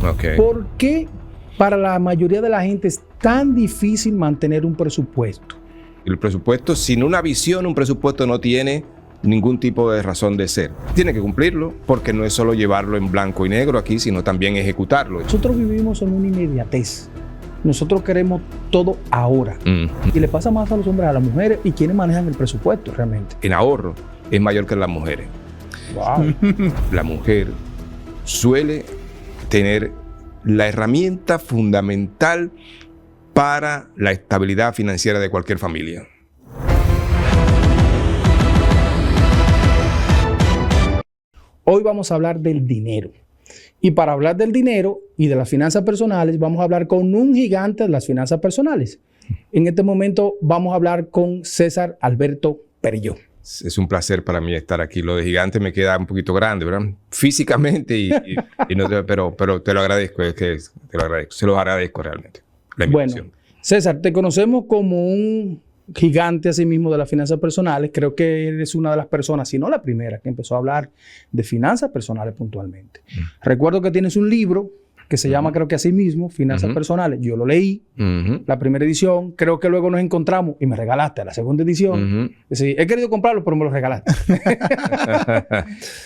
Okay. ¿Por qué para la mayoría de la gente es tan difícil mantener un presupuesto? El presupuesto, sin una visión, un presupuesto no tiene ningún tipo de razón de ser. Tiene que cumplirlo, porque no es solo llevarlo en blanco y negro aquí, sino también ejecutarlo. Nosotros vivimos en una inmediatez. Nosotros queremos todo ahora. Y le pasa más a los hombres, a las mujeres y quienes manejan el presupuesto realmente. En ahorro es mayor que en las mujeres. Wow. La mujer suele tener la herramienta fundamental para la estabilidad financiera de cualquier familia. Hoy vamos a hablar del dinero. Y para hablar del dinero y de las finanzas personales, vamos a hablar con un gigante de las finanzas personales. En este momento vamos a hablar con César Alberto Perelló. Es un placer para mí estar aquí. Lo de gigante me queda un poquito grande, ¿verdad? Físicamente, pero te lo agradezco. Se lo agradezco realmente. La invitación. Bueno, César, te conocemos como un gigante así mismo de las finanzas personales. Creo que eres una de las personas, si no la primera, que empezó a hablar de finanzas personales puntualmente. Recuerdo que tienes un libro que se llama, creo que así mismo, Finanzas Personales. Yo lo leí, la primera edición. Creo que luego nos encontramos y me regalaste la segunda edición. Sí, he querido comprarlo, pero me lo regalaste.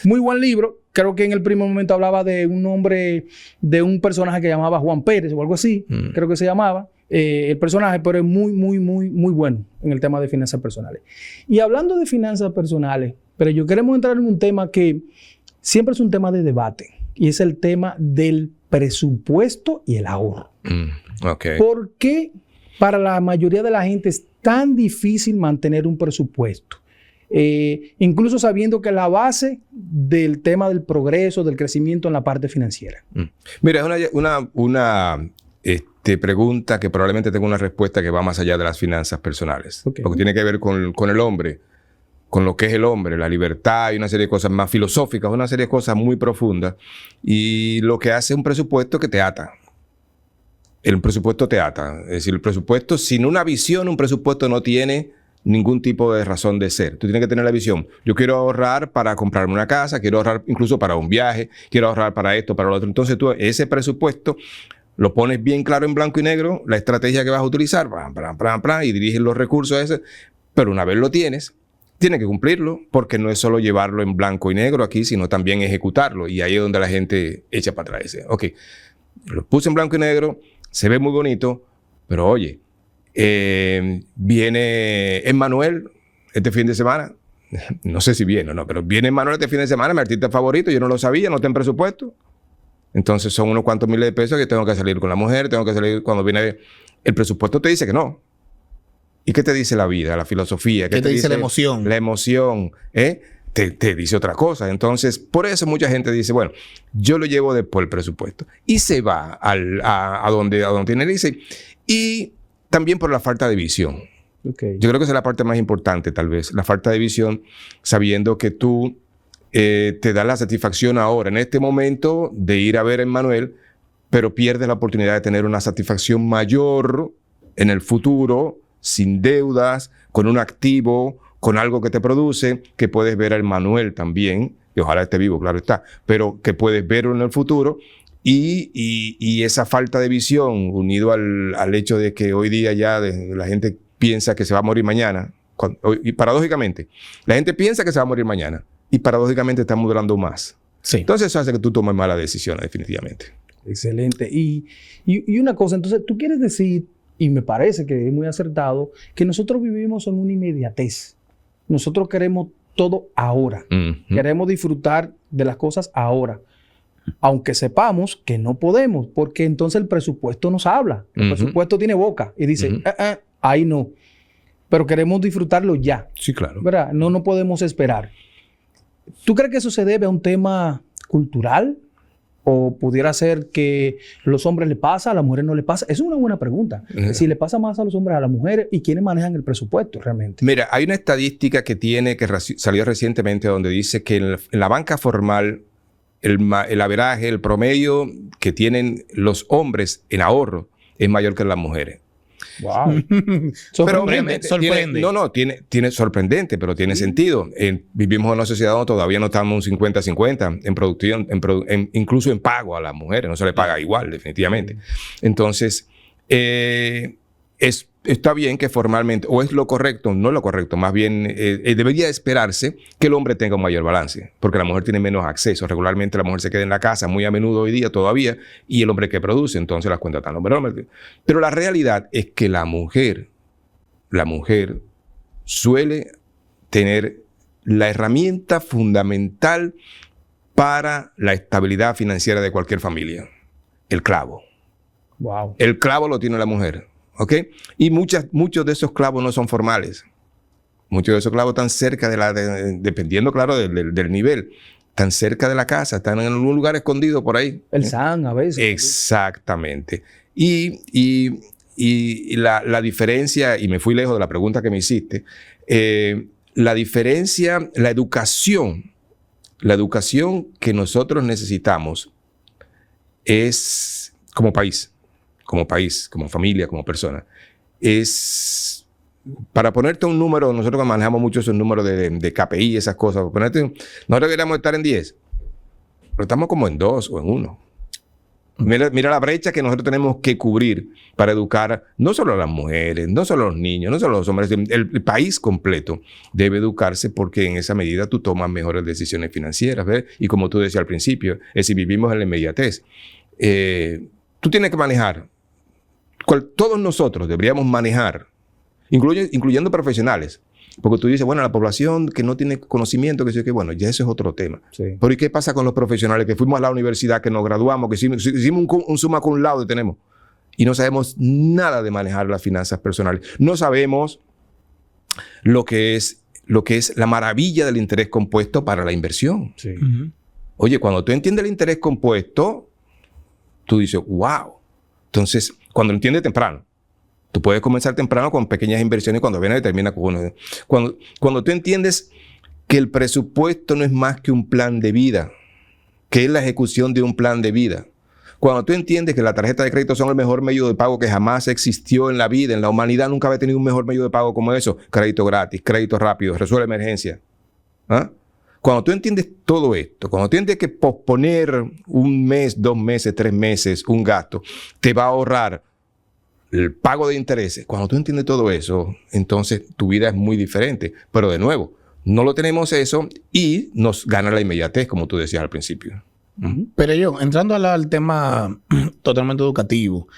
Muy buen libro. Creo que en el primer momento hablaba de un nombre, de un personaje que llamaba Juan Pérez o algo así. Creo que se llamaba. El personaje, pero es muy bueno en el tema de finanzas personales. Y hablando de finanzas personales, pero yo queremos entrar en un tema que siempre es un tema de debate, y es el tema del presupuesto y el ahorro. Okay. ¿Por qué para la mayoría de la gente es tan difícil mantener un presupuesto? Incluso sabiendo que la base del tema del progreso, del crecimiento en la parte financiera. Mira, es una pregunta que probablemente tenga una respuesta que va más allá de las finanzas personales. Okay. Porque tiene que ver con el hombre, con lo que es el hombre, la libertad y una serie de cosas más filosóficas, una serie de cosas muy profundas. Y lo que hace un presupuesto que te ata. El presupuesto te ata. Es decir, el presupuesto, sin una visión, un presupuesto no tiene ningún tipo de razón de ser. Tú tienes que tener la visión. Yo quiero ahorrar para comprarme una casa, quiero ahorrar incluso para un viaje, quiero ahorrar para esto, para lo otro. Entonces tú ese presupuesto lo pones bien claro en blanco y negro, la estrategia que vas a utilizar, y diriges los recursos a ese. Pero una vez lo tienes, tienes que cumplirlo, porque no es solo llevarlo en blanco y negro aquí, sino también ejecutarlo. Y ahí es donde la gente echa para atrás. Dice, ok, lo puse en blanco y negro, se ve muy bonito, pero oye, viene Emmanuel este fin de semana. No sé si viene o no, pero viene Emmanuel este fin de semana, mi artista favorito, yo no lo sabía, no está en presupuesto. Entonces son unos cuantos miles de pesos que tengo que salir con la mujer, tengo que salir cuando viene... El presupuesto te dice que no. ¿Y qué te dice la vida, la filosofía? ¿Qué te dice la emoción? La emoción, te dice otra cosa. Entonces, por eso mucha gente dice, bueno, yo lo llevo después el presupuesto. Y se va a donde tiene dice. Y también por la falta de visión. Okay. Yo creo que esa es la parte más importante, tal vez. La falta de visión, sabiendo que tú te da la satisfacción ahora, en este momento, de ir a ver a Emmanuel, pero pierdes la oportunidad de tener una satisfacción mayor en el futuro, sin deudas, con un activo, con algo que te produce, que puedes ver a Emmanuel también, y ojalá esté vivo, claro está, pero que puedes verlo en el futuro. Y esa falta de visión, unido al hecho de que hoy día ya la gente piensa que se va a morir mañana, y paradójicamente, la gente piensa que se va a morir mañana, y paradójicamente estamos durando más. Sí. Entonces eso hace que tú tomes malas decisiones, definitivamente. Excelente. Y una cosa, entonces tú quieres decir, y me parece que es muy acertado, que nosotros vivimos en una inmediatez. Nosotros queremos todo ahora. Queremos disfrutar de las cosas ahora. Aunque sepamos que no podemos, porque entonces el presupuesto nos habla. El presupuesto tiene boca y dice, ahí no. Pero queremos disfrutarlo ya. Sí, claro. ¿Verdad? No podemos esperar. ¿Tú crees que eso se debe a un tema cultural? ¿O pudiera ser que a los hombres le pasa, a las mujeres no le pasa? Es una buena pregunta. Si le pasa más a los hombres, a las mujeres, ¿y quiénes manejan el presupuesto realmente? Mira, hay una estadística que salió recientemente donde dice que en la banca formal el averaje, el promedio que tienen los hombres en ahorro es mayor que las mujeres. Wow. Sorprende. Tiene sorprendente, pero tiene sentido. Vivimos en una sociedad donde todavía no estamos un 50-50 en producción, incluso en pago a las mujeres. No se le paga igual, definitivamente. Entonces, está bien que formalmente, o es lo correcto, no es lo correcto, más bien debería esperarse que el hombre tenga un mayor balance, porque la mujer tiene menos acceso. Regularmente la mujer se queda en la casa, muy a menudo hoy día todavía, y el hombre que produce, entonces las cuentas están los hombres. Pero la realidad es que la mujer suele tener la herramienta fundamental para la estabilidad financiera de cualquier familia: el clavo. Wow. El clavo lo tiene la mujer. ¿Ok? Y muchos de esos clavos no son formales. Muchos de esos clavos están cerca dependiendo, claro, del nivel. Están cerca de la casa, están en algún lugar escondido por ahí. El SAN a veces. Exactamente. Y la diferencia, y me fui lejos de la pregunta que me hiciste, la diferencia, la educación que nosotros necesitamos es como país, como familia, como persona, es, para ponerte un número, nosotros que manejamos mucho esos números de KPI, esas cosas, nosotros deberíamos estar en 10, pero estamos como en 2 o en 1. Mira la brecha que nosotros tenemos que cubrir para educar no solo a las mujeres, no solo a los niños, no solo a los hombres. El país completo debe educarse, porque en esa medida tú tomas mejores decisiones financieras, ¿ves? Y como tú decías al principio, es si vivimos en la inmediatez. Tú tienes que manejar. Todos nosotros deberíamos manejar, incluyendo profesionales, porque tú dices, bueno, la población que no tiene conocimiento, que bueno, ya eso es otro tema. Sí. Pero ¿y qué pasa con los profesionales que fuimos a la universidad, que nos graduamos, que hicimos un summa cum laude tenemos, y no sabemos nada de manejar las finanzas personales? No sabemos lo que es la maravilla del interés compuesto para la inversión. Sí. Oye, cuando tú entiendes el interés compuesto, tú dices, wow. Entonces, cuando lo entiendes temprano, tú puedes comenzar temprano con pequeñas inversiones, cuando viene y termina con uno. Cuando tú entiendes que el presupuesto no es más que un plan de vida, que es la ejecución de un plan de vida. Cuando tú entiendes que la tarjeta de crédito son el mejor medio de pago que jamás existió en la vida, en la humanidad nunca había tenido un mejor medio de pago como eso. Crédito gratis, crédito rápido, resuelve emergencia. ¿Ah? Cuando tú entiendes todo esto, cuando tú entiendes que posponer 1 mes, 2 meses, 3 meses un gasto te va a ahorrar el pago de intereses, cuando tú entiendes todo eso, entonces tu vida es muy diferente. Pero de nuevo, no lo tenemos eso y nos gana la inmediatez, como tú decías al principio. Pero yo, entrando al tema totalmente educativo,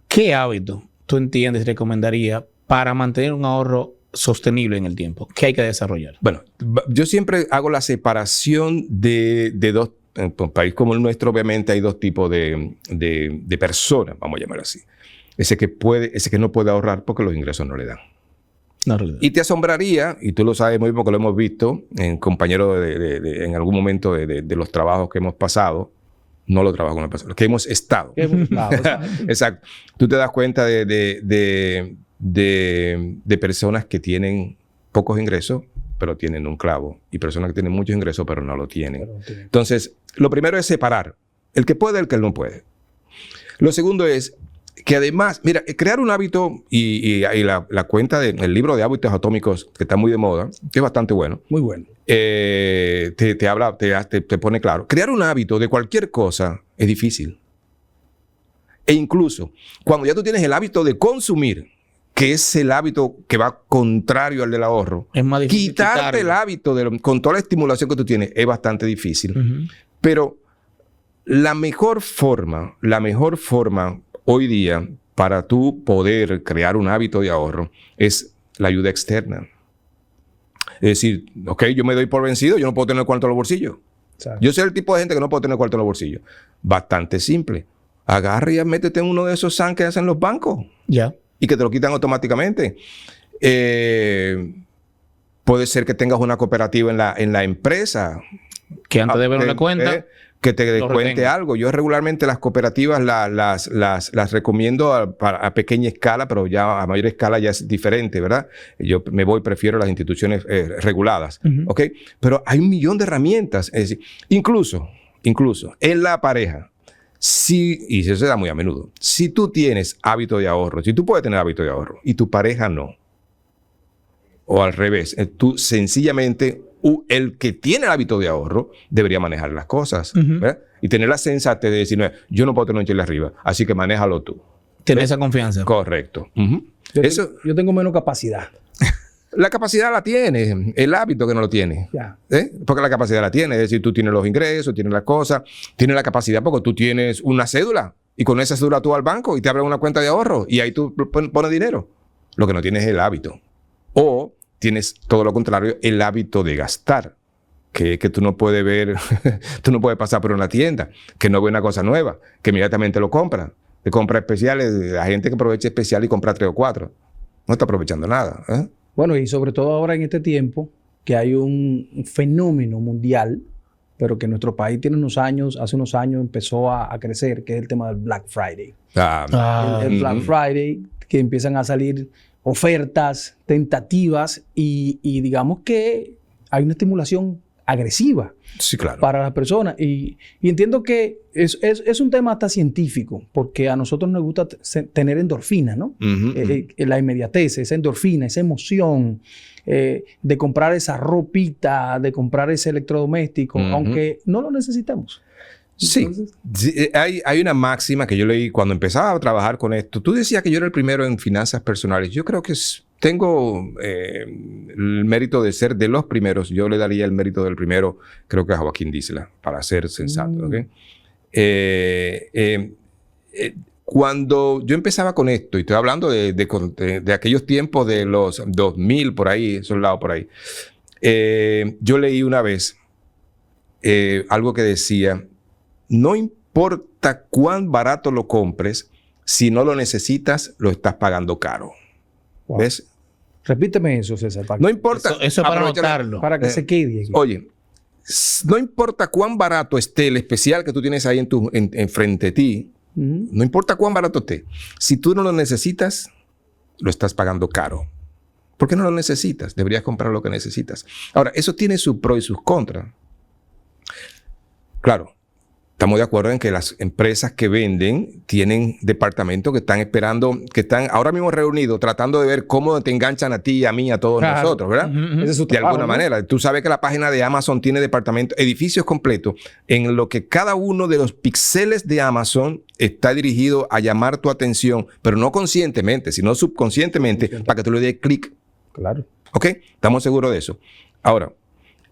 ¿qué hábito tú entiendes y recomendaría para mantener un ahorro sostenible en el tiempo? ¿Qué hay que desarrollar? Bueno, yo siempre hago la separación de dos. En un país como el nuestro, obviamente, hay dos tipos de personas, vamos a llamarlo así. Ese que no puede ahorrar porque los ingresos no le dan. No, realidad. Y te asombraría, y tú lo sabes muy bien porque lo hemos visto en compañeros en algún momento de los trabajos que hemos pasado, no los trabajos que hemos pasado, los que hemos estado. Exacto. Tú te das cuenta de personas que tienen pocos ingresos, pero tienen un clavo, y personas que tienen muchos ingresos, pero no lo tienen. Entonces, lo primero es separar el que puede y el que no puede. Lo segundo es que además, mira, crear un hábito, y la cuenta del libro de hábitos atómicos, que está muy de moda, que es bastante bueno. Muy bueno. Te pone claro. Crear un hábito de cualquier cosa es difícil. E incluso, cuando ya tú tienes el hábito de consumir, que es el hábito que va contrario al del ahorro, Es más difícil quitarte el hábito con toda la estimulación que tú tienes es bastante difícil. Pero la mejor forma hoy día para tú poder crear un hábito de ahorro es la ayuda externa. Es decir, ok, yo me doy por vencido, yo no puedo tener cuarto en los bolsillos. Yo soy el tipo de gente que no puedo tener cuarto en los bolsillos. Bastante simple. Agarra y métete en uno de esos SAN que hacen los bancos. Ya. Y que te lo quitan automáticamente. Puede ser que tengas una cooperativa en la empresa. Que antes de ver una cuenta, que te descuente algo. Yo regularmente las cooperativas las recomiendo a pequeña escala, pero ya a mayor escala ya es diferente, ¿verdad? Yo prefiero las instituciones reguladas, ¿ok? Pero hay 1 millón de herramientas. Es decir, incluso en la pareja, y eso se da muy a menudo, si tú tienes hábito de ahorro, si tú puedes tener hábito de ahorro y tu pareja no, o al revés, tú sencillamente, el que tiene el hábito de ahorro debería manejar las cosas, ¿verdad? Y tener la sensatez de decir, no, yo no puedo tener un chile arriba, así que manéjalo tú. Tener esa confianza. Correcto. Yo tengo menos capacidad. La capacidad la tiene, el hábito que no lo tiene. Ya. Porque la capacidad la tiene, es decir, tú tienes los ingresos, tienes las cosas, tienes la capacidad porque tú tienes una cédula y con esa cédula tú vas al banco y te abres una cuenta de ahorro y ahí tú pones dinero. Lo que no tienes es el hábito. O tienes todo lo contrario, el hábito de gastar. Que tú no puedes ver, tú no puedes pasar por una tienda, que no ve una cosa nueva, que inmediatamente lo compra. Te compra especiales, la gente que aprovecha especial y compra 3 o 4. No está aprovechando nada. Bueno, y sobre todo ahora en este tiempo, que hay un fenómeno mundial, pero que en nuestro país tiene hace unos años empezó a crecer, que es el tema del Black Friday. El Black Friday, que empiezan a salir ofertas, tentativas, y digamos que hay una estimulación agresiva, sí, claro, para las personas. Y entiendo que es un tema hasta científico, porque a nosotros nos gusta tener endorfina, ¿no? La inmediatez, esa endorfina, esa emoción de comprar esa ropita, de comprar ese electrodoméstico, aunque no lo necesitemos. Entonces, sí, hay una máxima que yo leí cuando empezaba a trabajar con esto. Tú decías que yo era el primero en finanzas personales. Yo creo que tengo el mérito de ser de los primeros. Yo le daría el mérito del primero, creo que a Joaquín Dísela, para ser sensato. ¿Okay? Cuando yo empezaba con esto, y estoy hablando de aquellos tiempos de los 2000, por ahí, esos lados por ahí, yo leí una vez algo que decía, no importa cuán barato lo compres, si no lo necesitas, lo estás pagando caro. wow. ¿Ves? Repíteme eso, César. No importa. Eso para anotarlo. Para que se quede. Oye, no importa cuán barato esté el especial que tú tienes ahí en frente de ti, no importa cuán barato esté. Si tú no lo necesitas, lo estás pagando caro. ¿Por qué no lo necesitas? Deberías comprar lo que necesitas. Ahora, eso tiene sus pros y sus contras. Claro. Estamos de acuerdo en que las empresas que venden tienen departamentos que están esperando, que están ahora mismo reunidos tratando de ver cómo te enganchan a ti y a mí, a todos nosotros, ¿verdad? Ese es su de trabajo, alguna manera. Tú sabes que la página de Amazon tiene departamentos, edificios completos, en lo que cada uno de los píxeles de Amazon está dirigido a llamar tu atención, pero no conscientemente, sino subconscientemente, para que tú le des clic. Claro. ¿Ok? Estamos seguros de eso. Ahora,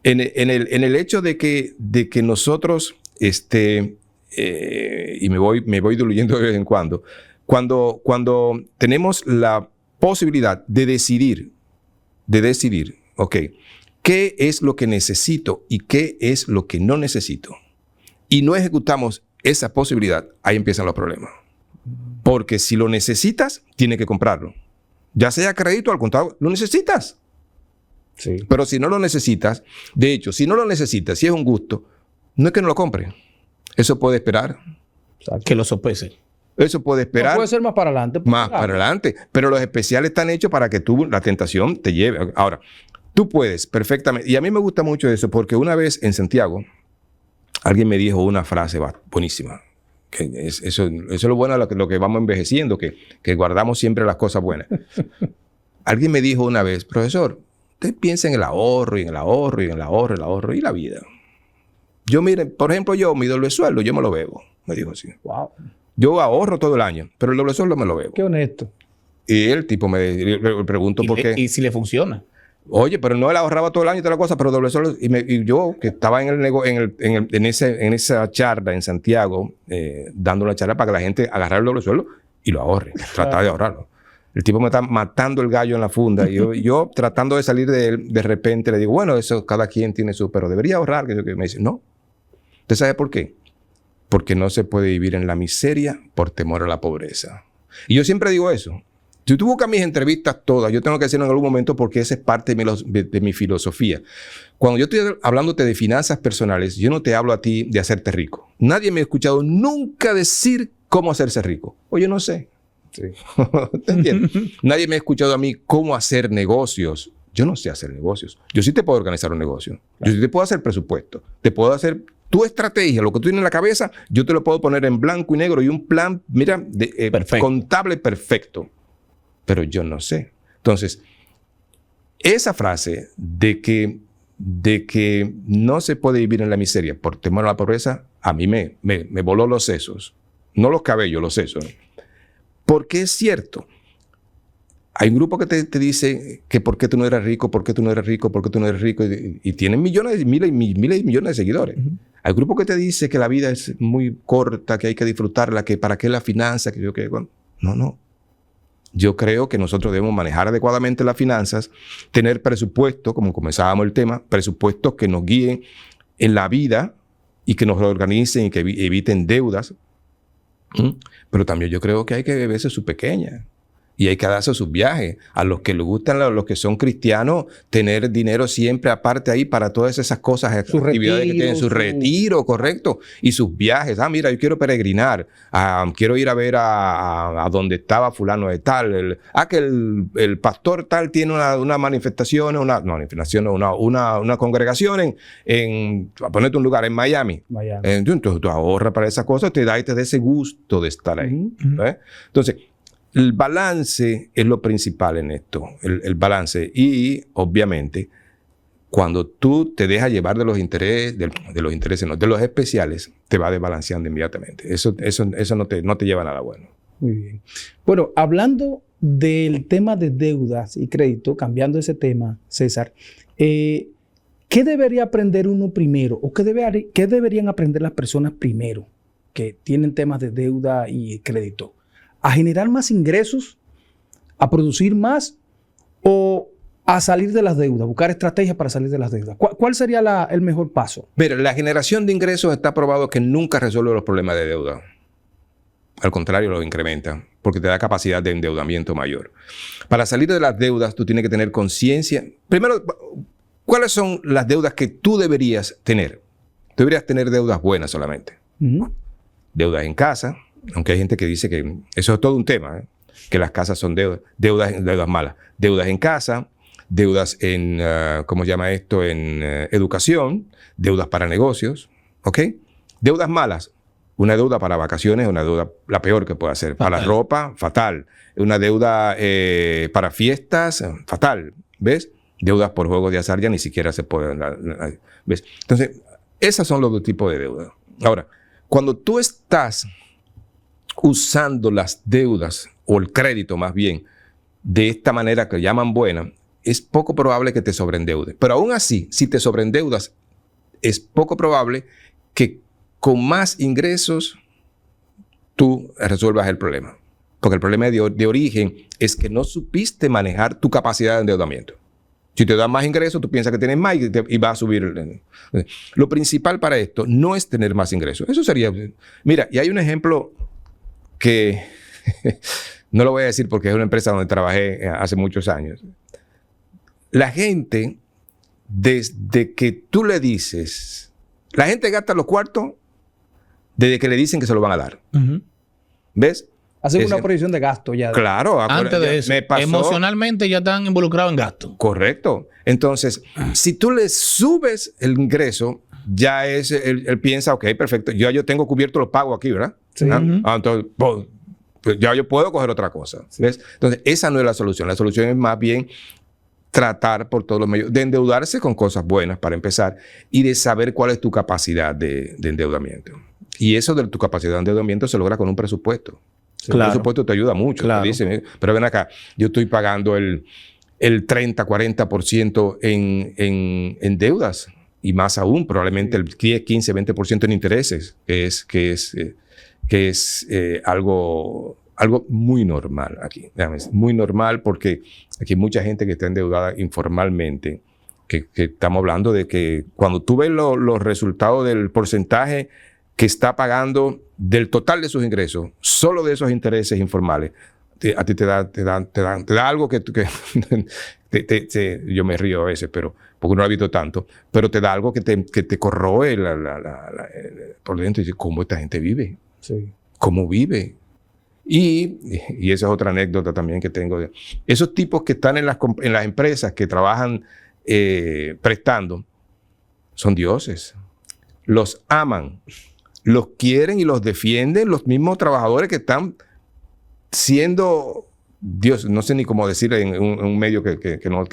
en el hecho de que nosotros... y me voy diluyendo de vez en cuando. Cuando tenemos la posibilidad de decidir, ok, qué es lo que necesito y qué es lo que no necesito, y no ejecutamos esa posibilidad, ahí empiezan los problemas. Porque si lo necesitas, tienes que comprarlo. Ya sea crédito o al contado, lo necesitas. Sí. Pero si no lo necesitas, de hecho, si no lo necesitas, si es un gusto, no es que no lo compre. Eso puede esperar. Exacto. Que lo sopese. Eso puede esperar. No puede ser más para adelante. Más para adelante. Pero los especiales están hechos para que la tentación te lleve. Ahora, tú puedes perfectamente. Y a mí me gusta mucho eso porque una vez en Santiago, alguien me dijo una frase buenísima. Que eso es lo bueno de lo que vamos envejeciendo, que guardamos siempre las cosas buenas. Alguien me dijo una vez, profesor, usted piensa en el ahorro y en el ahorro y en el ahorro, el ahorro y la vida. Yo, miren, por ejemplo, mi doble sueldo, yo me lo bebo. Me dijo así. Wow. Yo ahorro todo el año, pero el doble sueldo me lo bebo. Qué honesto. Y el tipo le pregunto por qué. Y si le funciona. Oye, pero no, él ahorraba todo el año y toda la cosa, pero doble sueldo. Y yo, que estaba en esa charla en Santiago, dando una charla para que la gente agarrara el doble sueldo y lo ahorre. Trataba de ahorrarlo. El tipo me está matando el gallo en la funda. Y yo tratando de salir de él, de repente le digo, bueno, eso cada quien tiene su... Pero debería ahorrar. Que me dice, no. ¿Usted sabe por qué? Porque no se puede vivir en la miseria por temor a la pobreza. Y yo siempre digo eso. Si tú buscas mis entrevistas todas, yo tengo que decirlo en algún momento porque esa es parte de mi filosofía. Cuando yo estoy hablándote de finanzas personales, yo no te hablo a ti de hacerte rico. Nadie me ha escuchado nunca decir cómo hacerse rico. O yo no sé. Sí. ¿Te entiendes? Nadie me ha escuchado a mí cómo hacer negocios. Yo no sé hacer negocios. Yo sí te puedo organizar un negocio. Yo sí te puedo hacer presupuesto. Te puedo hacer tu estrategia, lo que tú tienes en la cabeza, yo te lo puedo poner en blanco y negro y un plan, mira, contable perfecto. Pero yo no sé. Entonces, esa frase de que no se puede vivir en la miseria por temor a la pobreza, a mí me voló los sesos. No los cabellos, los sesos. Porque es cierto. Hay un grupo que te dice que por qué tú no eres rico, por qué tú no eres rico, por qué tú no eres rico, y tienen miles y millones de seguidores. Hay un grupo que te dice que la vida es muy corta, que hay que disfrutarla, que para qué la finanza, que yo que... No. Yo creo que nosotros debemos manejar adecuadamente las finanzas, tener presupuestos, como comenzábamos el tema, presupuestos que nos guíen en la vida y que nos organicen y que eviten deudas. Pero también yo creo que hay que beberse su pequeña. Y hay que darse sus viajes. A los que les gustan, a los que son cristianos, tener dinero siempre aparte ahí para todas esas cosas, actividades que tienen, su retiro, correcto, y sus viajes. Mira, yo quiero peregrinar, quiero ir a ver a donde estaba fulano de tal, que el pastor tal tiene una manifestación, una congregación a ponerte un lugar en Miami. Entonces tú ahorras para esas cosas, te da ese gusto de estar ahí. Entonces, el balance es lo principal en esto, el balance. Y, obviamente, cuando tú te dejas llevar de los intereses, de los especiales, te va desbalanceando inmediatamente. Eso no te lleva a nada bueno. Muy bien. Bueno, hablando del tema de deudas y crédito, cambiando ese tema, César, ¿qué debería aprender uno primero? ¿O qué deberían aprender las personas primero que tienen temas de deuda y crédito? ¿A generar más ingresos? ¿A producir más? ¿O a salir de las deudas? ¿Buscar estrategias para salir de las deudas? ¿Cuál sería el mejor paso? Mira, la generación de ingresos está probado que nunca resuelve los problemas de deuda. Al contrario, los incrementa, porque te da capacidad de endeudamiento mayor. Para salir de las deudas, tú tienes que tener conciencia. Primero, ¿cuáles son las deudas que tú deberías tener? Tú deberías tener deudas buenas solamente. Deudas en casa. Aunque hay gente que dice que eso es todo un tema, que las casas son deudas malas. Deudas en casa, deudas en, ¿cómo se llama esto? En educación, deudas para negocios, ¿ok? Deudas malas. Una deuda para vacaciones es una deuda la peor que puede hacer. Para la ropa, fatal. Una deuda para fiestas, fatal. ¿Ves? Deudas por juegos de azar ya ni siquiera se pueden. ¿Ves? Entonces, esos son los dos tipos de deudas. Ahora, cuando tú estás usando las deudas o el crédito más bien de esta manera que llaman buena, es poco probable que te sobreendeudes. Pero aún así, si te sobreendeudas, es poco probable que con más ingresos tú resuelvas el problema. Porque el problema de origen es que no supiste manejar tu capacidad de endeudamiento. Si te dan más ingresos, tú piensas que tienes más y va a subir. Lo principal para esto no es tener más ingresos. Eso sería... Mira, y hay un ejemplo que no lo voy a decir porque es una empresa donde trabajé hace muchos años. La gente, desde que tú le dices, la gente gasta los cuartos desde que le dicen que se lo van a dar. ¿Ves? Hacen una proyección de gasto ya. Claro. Antes de eso, emocionalmente ya están involucrados en gasto. Correcto. Entonces, si tú le subes el ingreso, ya es, él piensa, ok, perfecto, yo tengo cubierto los pagos aquí, ¿verdad? Sí. Entonces, pues ya yo puedo coger otra cosa. ¿Ves? Entonces, esa no es la solución. La solución es más bien tratar por todos los medios de endeudarse con cosas buenas para empezar y de saber cuál es tu capacidad de endeudamiento. Y eso de tu capacidad de endeudamiento se logra con un presupuesto. Claro. El presupuesto te ayuda mucho. Claro. Te dice, pero ven acá, yo estoy pagando el 30, 40% en deudas y más aún, probablemente el 10, 15, 20% en intereses, que es algo muy normal aquí. Es muy normal porque aquí hay mucha gente que está endeudada informalmente, que estamos hablando de que cuando tú ves los resultados del porcentaje que está pagando del total de sus ingresos, solo de esos intereses informales, a ti te da algo que yo me río a veces, pero porque no lo he visto tanto, pero te da algo que te corroe por dentro y dices, ¿cómo esta gente vive? Sí. ¿Cómo vive? Y esa es otra anécdota también que tengo. Esos tipos que están en las empresas que trabajan prestando son dioses. los aman, los quieren y los defienden los mismos trabajadores que están siendo... Dios, no sé ni cómo decir en un medio que no...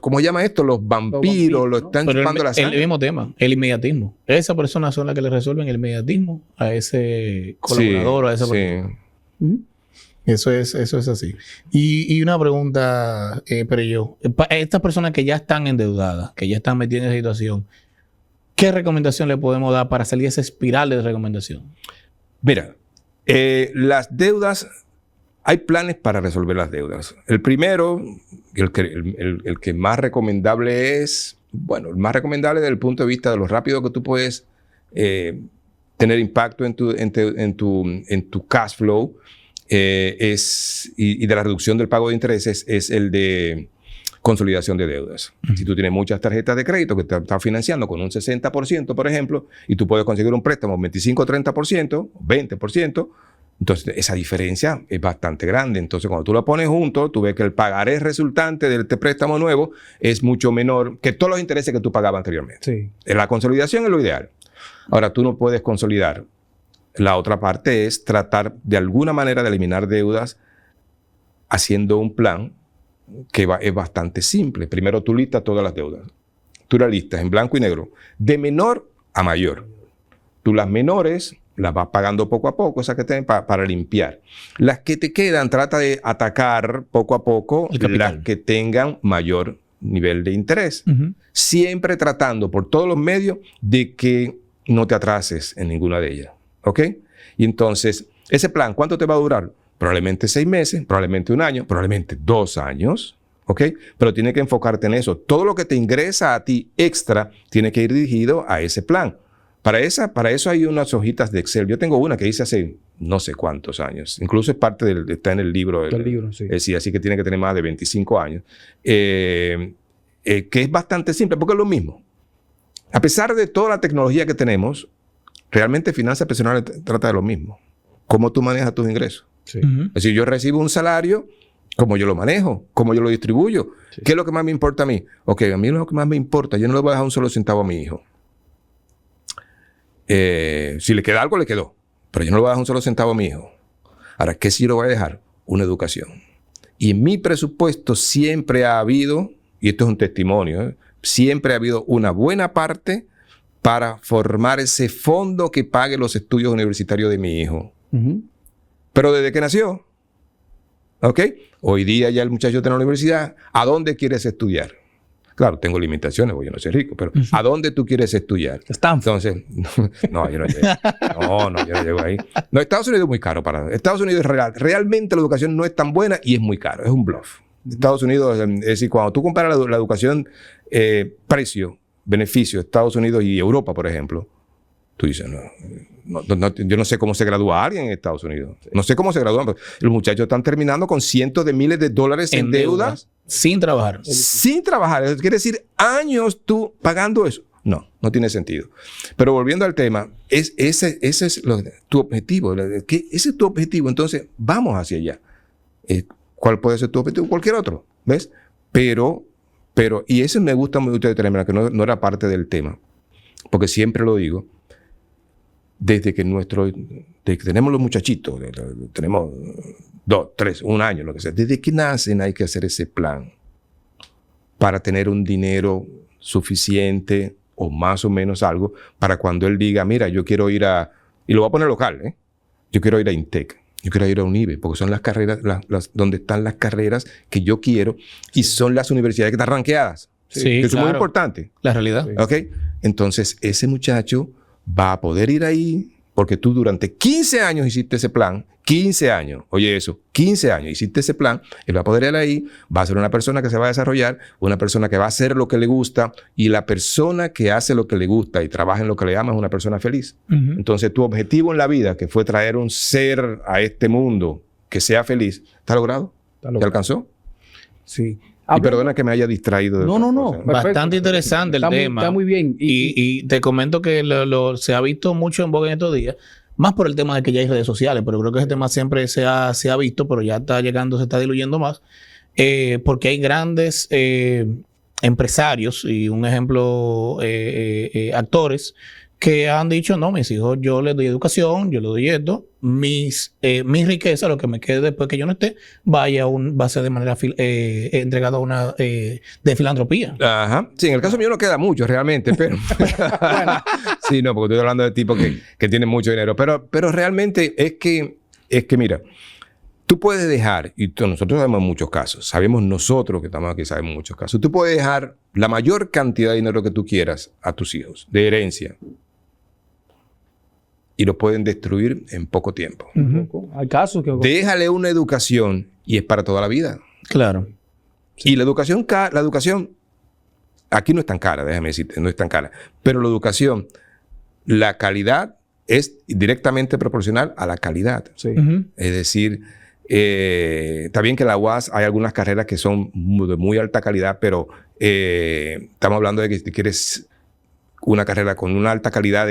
¿Cómo llama esto? Los vampiros, lo están chupando la sangre. El mismo tema, el inmediatismo. Esas personas son las que le resuelven el inmediatismo a ese colaborador, a esa persona. Eso es así. Y una pregunta, pero yo, estas personas que ya están endeudadas, que ya están metidas en esa situación, ¿qué recomendación le podemos dar para salir de esa espiral de recomendación? Mira, las deudas, hay planes para resolver las deudas. El primero, el que más recomendable es, bueno, el más recomendable desde el punto de vista de lo rápido que tú puedes tener impacto en tu cash flow y de la reducción del pago de intereses, es el de consolidación de deudas. Si tú tienes muchas tarjetas de crédito que te están financiando con un 60%, por ejemplo, y tú puedes conseguir un préstamo 25-30%, 20%, entonces esa diferencia es bastante grande. Entonces, cuando tú lo pones junto, tú ves que el pagaré resultante de este préstamo nuevo es mucho menor que todos los intereses que tú pagabas anteriormente. Sí. La consolidación es lo ideal. Ahora, tú no puedes consolidar. La otra parte es tratar de alguna manera de eliminar deudas haciendo un plan que es bastante simple. Primero tú listas todas las deudas. Tú las listas en blanco y negro, de menor a mayor. Tú las menores las vas pagando poco a poco, esas que tienen para limpiar. Las que te quedan, trata de atacar poco a poco las que tengan mayor nivel de interés. Siempre tratando por todos los medios de que no te atrases en ninguna de ellas. ¿Ok? Y entonces, ese plan, ¿cuánto te va a durar? Probablemente 6 meses, probablemente 1 año, probablemente 2 años, ¿ok? Pero tienes que enfocarte en eso. Todo lo que te ingresa a ti extra tiene que ir dirigido a ese plan. Para eso hay unas hojitas de Excel. Yo tengo una que hice hace no sé cuántos años. Incluso es parte está en el libro. Sí. Sí, así que tiene que tener más de 25 años. Que es bastante simple, porque es lo mismo. A pesar de toda la tecnología que tenemos, realmente finanzas personales trata de lo mismo. ¿Cómo tú manejas tus ingresos? Sí. Es decir, yo recibo un salario, ¿cómo yo lo manejo? ¿Cómo yo lo distribuyo? Sí. ¿Qué es lo que más me importa a mí? Ok, a mí lo que más me importa, yo no le voy a dejar un solo centavo a mi hijo. Si le queda algo, le quedó. Pero yo no le voy a dejar un solo centavo a mi hijo. Ahora, ¿qué sí le voy a dejar? Una educación. Y en mi presupuesto siempre ha habido, y esto es un testimonio, siempre ha habido una buena parte para formar ese fondo que pague los estudios universitarios de mi hijo. Pero desde que nació, ¿ok? Hoy día ya el muchacho está en la universidad. ¿A dónde quieres estudiar? Claro, tengo limitaciones, porque yo no soy rico, pero ¿a dónde tú quieres estudiar? Stanford. Entonces, no, yo no llego. No, yo no llego ahí. No, Estados Unidos es muy caro Estados Unidos es realmente la educación no es tan buena y es muy caro, es un bluff. Estados Unidos, es decir, cuando tú comparas la educación, precio, beneficio, Estados Unidos y Europa, por ejemplo, tú dices, yo no sé cómo se gradúa alguien en Estados Unidos. No sé cómo se gradúan. Los muchachos están terminando con cientos de miles de dólares en deudas. Sin trabajar. Sin trabajar. Quiere decir, años tú pagando eso. No tiene sentido. Pero volviendo al tema, ese es tu objetivo. Ese es tu objetivo. Entonces, vamos hacia allá. ¿Cuál puede ser tu objetivo? Cualquier otro. ¿Ves? Pero, y eso me gusta mucho de Tremenda, que no era parte del tema. Porque siempre lo digo. Desde que tenemos los muchachitos, tenemos 2, 3, 1 año, lo que sea. Desde que nacen hay que hacer ese plan para tener un dinero suficiente o más o menos algo para cuando él diga, mira, yo quiero ir y lo voy a poner local, yo quiero ir a INTEC, yo quiero ir a UNIBE, porque son las carreras, donde están las carreras que yo quiero y son las universidades que están rankeadas. Sí, que son muy importantes. La realidad. ¿Ok? Entonces, ese muchacho va a poder ir ahí porque tú durante 15 años hiciste ese plan. 15 años. Oye eso. 15 años hiciste ese plan. Él va a poder ir ahí. Va a ser una persona que se va a desarrollar. Una persona que va a hacer lo que le gusta. Y la persona que hace lo que le gusta y trabaja en lo que le ama es una persona feliz. Entonces, tu objetivo en la vida, que fue traer un ser a este mundo que sea feliz, ¿está logrado? ¿Te alcanzó? Sí. Y perdona que me haya distraído. No. Bastante interesante el tema. Está muy bien. Y te comento que se ha visto mucho en boga en estos días, más por el tema de que ya hay redes sociales, pero creo que ese tema siempre se ha visto, pero ya está llegando, se está diluyendo más, porque hay grandes empresarios y un ejemplo actores que han dicho, no, mis hijos, yo les doy educación, yo les doy esto, mi riqueza, lo que me quede después que yo no esté, va a ser de manera entregado a una de filantropía. Ajá. Sí, en el caso mío no queda mucho realmente, pero... Sí, no, porque estoy hablando de tipos que tienen mucho dinero. Pero realmente es que mira, tú puedes dejar, y nosotros sabemos muchos casos, sabemos nosotros que estamos aquí, sabemos muchos casos, tú puedes dejar la mayor cantidad de dinero que tú quieras a tus hijos, de herencia, y lo pueden destruir en poco tiempo. Hay casos que... Déjale una educación y es para toda la vida. Claro. Sí. Y la educación aquí no es tan cara, déjame decirte, no es tan cara. Pero la educación, la calidad es directamente proporcional a la calidad. Sí. Es decir, está bien que en la UAS hay algunas carreras que son de muy alta calidad, pero estamos hablando de que si quieres una carrera con una alta calidad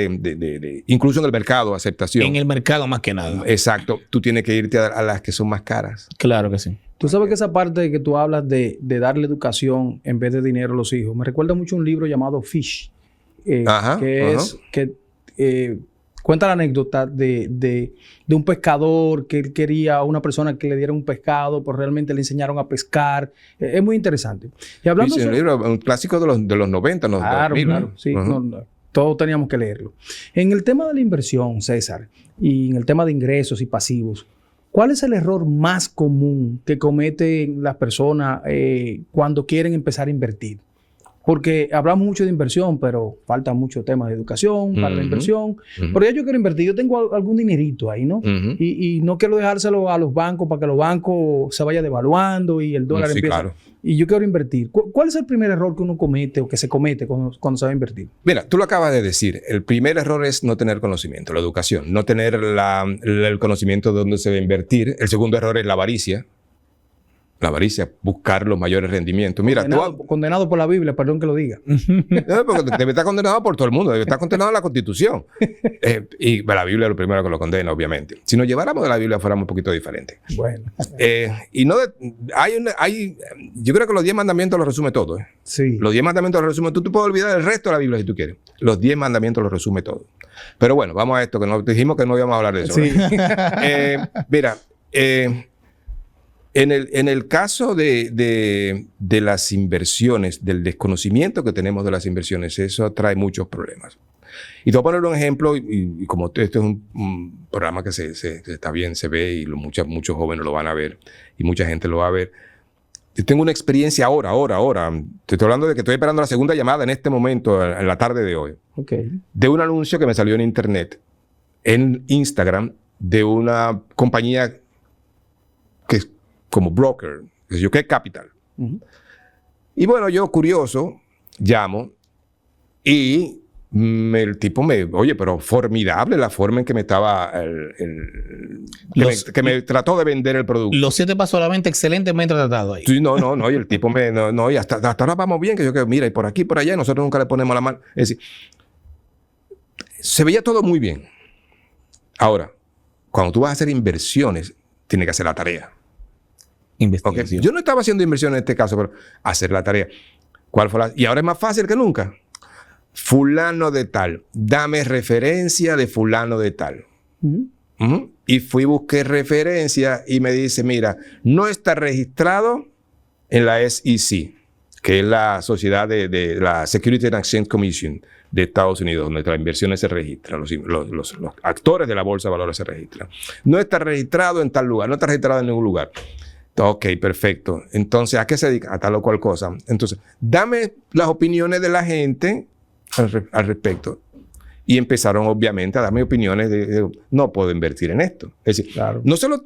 incluso en el mercado, aceptación. En el mercado más que nada. Exacto. Tú tienes que irte a las que son más caras. Claro que sí. Tú sabes que esa parte que tú hablas de darle educación en vez de dinero a los hijos, me recuerda mucho un libro llamado Fish, que cuenta la anécdota de un pescador que él quería a una persona que le diera un pescado, pero realmente le enseñaron a pescar. Es muy interesante. Y hablando sobre... un libro, un clásico de los 90, ¿no? Claro, 2000, claro. Sí, todos teníamos que leerlo. En el tema de la inversión, César, y en el tema de ingresos y pasivos, ¿cuál es el error más común que cometen las personas cuando quieren empezar a invertir? Porque hablamos mucho de inversión, pero falta mucho tema de educación para la inversión. Pero ya yo quiero invertir. Yo tengo algún dinerito ahí, ¿no? Y no quiero dejárselo a los bancos para que los bancos se vaya devaluando y el dólar empieza... Claro. Y yo quiero invertir. ¿Cuál es el primer error que uno comete o que se comete cuando se va a invertir? Mira, tú lo acabas de decir. El primer error es no tener conocimiento, la educación. No tener el conocimiento de dónde se va a invertir. El segundo error es la avaricia. La avaricia, buscar los mayores rendimientos. Mira, condenado por la Biblia, perdón que lo diga. No, porque debe estar condenado por todo el mundo, debe estar condenado en la Constitución. Y la Biblia es lo primero que lo condena, obviamente. Si nos lleváramos de la Biblia, fuéramos un poquito diferentes. Bueno. Y no yo creo que los 10 mandamientos lo resume todo. Sí. Los 10 mandamientos lo resume. Tú puedes olvidar el resto de la Biblia si tú quieres. Los 10 mandamientos lo resume todo. Pero bueno, vamos a esto, que nos dijimos que no íbamos a hablar de eso. Sí. Mira, en el caso de las inversiones, del desconocimiento que tenemos de las inversiones, eso trae muchos problemas. Y te voy a poner un ejemplo, y como este es un programa que está bien, se ve, y muchos jóvenes lo van a ver, y mucha gente lo va a ver. Yo tengo una experiencia ahora. Te estoy hablando de que estoy esperando la segunda llamada en este momento, en la tarde de hoy. Okay. De un anuncio que me salió en internet, en Instagram, de una compañía que es como broker, que Capital. Y bueno, yo curioso, llamo y el tipo oye, pero formidable la forma en que me estaba, que me trató de vender el producto. Los 7 pasos a la venta excelentemente tratado ahí. Sí, no, y el tipo y hasta ahora vamos bien, que mira, y por aquí, por allá, y nosotros nunca le ponemos la mano. Es decir, se veía todo muy bien. Ahora, cuando tú vas a hacer inversiones, tienes que hacer la tarea. Investigación. Okay. Yo no estaba haciendo inversión en este caso, pero hacer la tarea. ¿Cuál fue y ahora es más fácil que nunca. Fulano de tal. Dame referencia de fulano de tal. Y busqué referencia y me dice, mira, no está registrado en la SEC, que es la sociedad de la Securities and Exchange Commission de Estados Unidos, donde las inversiones se registran, los actores de la bolsa de valores se registran. No está registrado en tal lugar, no está registrado en ningún lugar. Ok, perfecto. Entonces, ¿a qué se dedica? A tal o cual cosa. Entonces, dame las opiniones de la gente al respecto. Y empezaron, obviamente, a darme opiniones de no puedo invertir en esto. Es decir, claro. no solo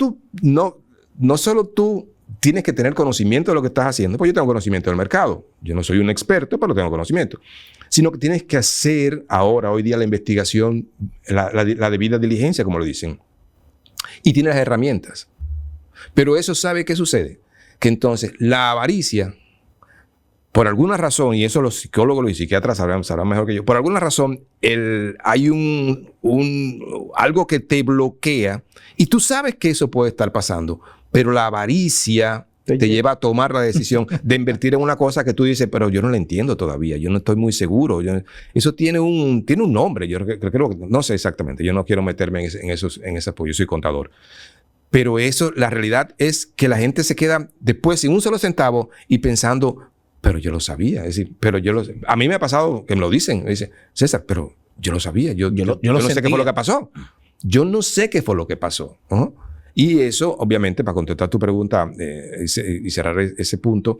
tú tienes que tener conocimiento de lo que estás haciendo, pues yo tengo conocimiento del mercado. Yo no soy un experto, pero tengo conocimiento. Sino que tienes que hacer hoy día la investigación, la debida diligencia, como lo dicen. Y tienes las herramientas. Pero eso, ¿sabe qué sucede? Que entonces la avaricia, por alguna razón, y eso los psicólogos y psiquiatras sabrán mejor que yo, por alguna razón hay algo que te bloquea y tú sabes que eso puede estar pasando, pero la avaricia te lleva a tomar la decisión de invertir en una cosa que tú dices, pero yo no la entiendo todavía, yo no estoy muy seguro. Eso tiene un nombre, yo creo que, no sé exactamente, yo no quiero meterme en esas, porque yo soy contador. Pero eso, la realidad es que la gente se queda después sin un solo centavo y pensando, pero yo lo sabía. Es decir, a mí me ha pasado que me lo dicen, me dicen, César, pero yo lo sabía, yo no sé qué fue lo que pasó. Yo no sé qué fue lo que pasó. ¿No? Y eso, obviamente, para contestar tu pregunta y cerrar ese punto,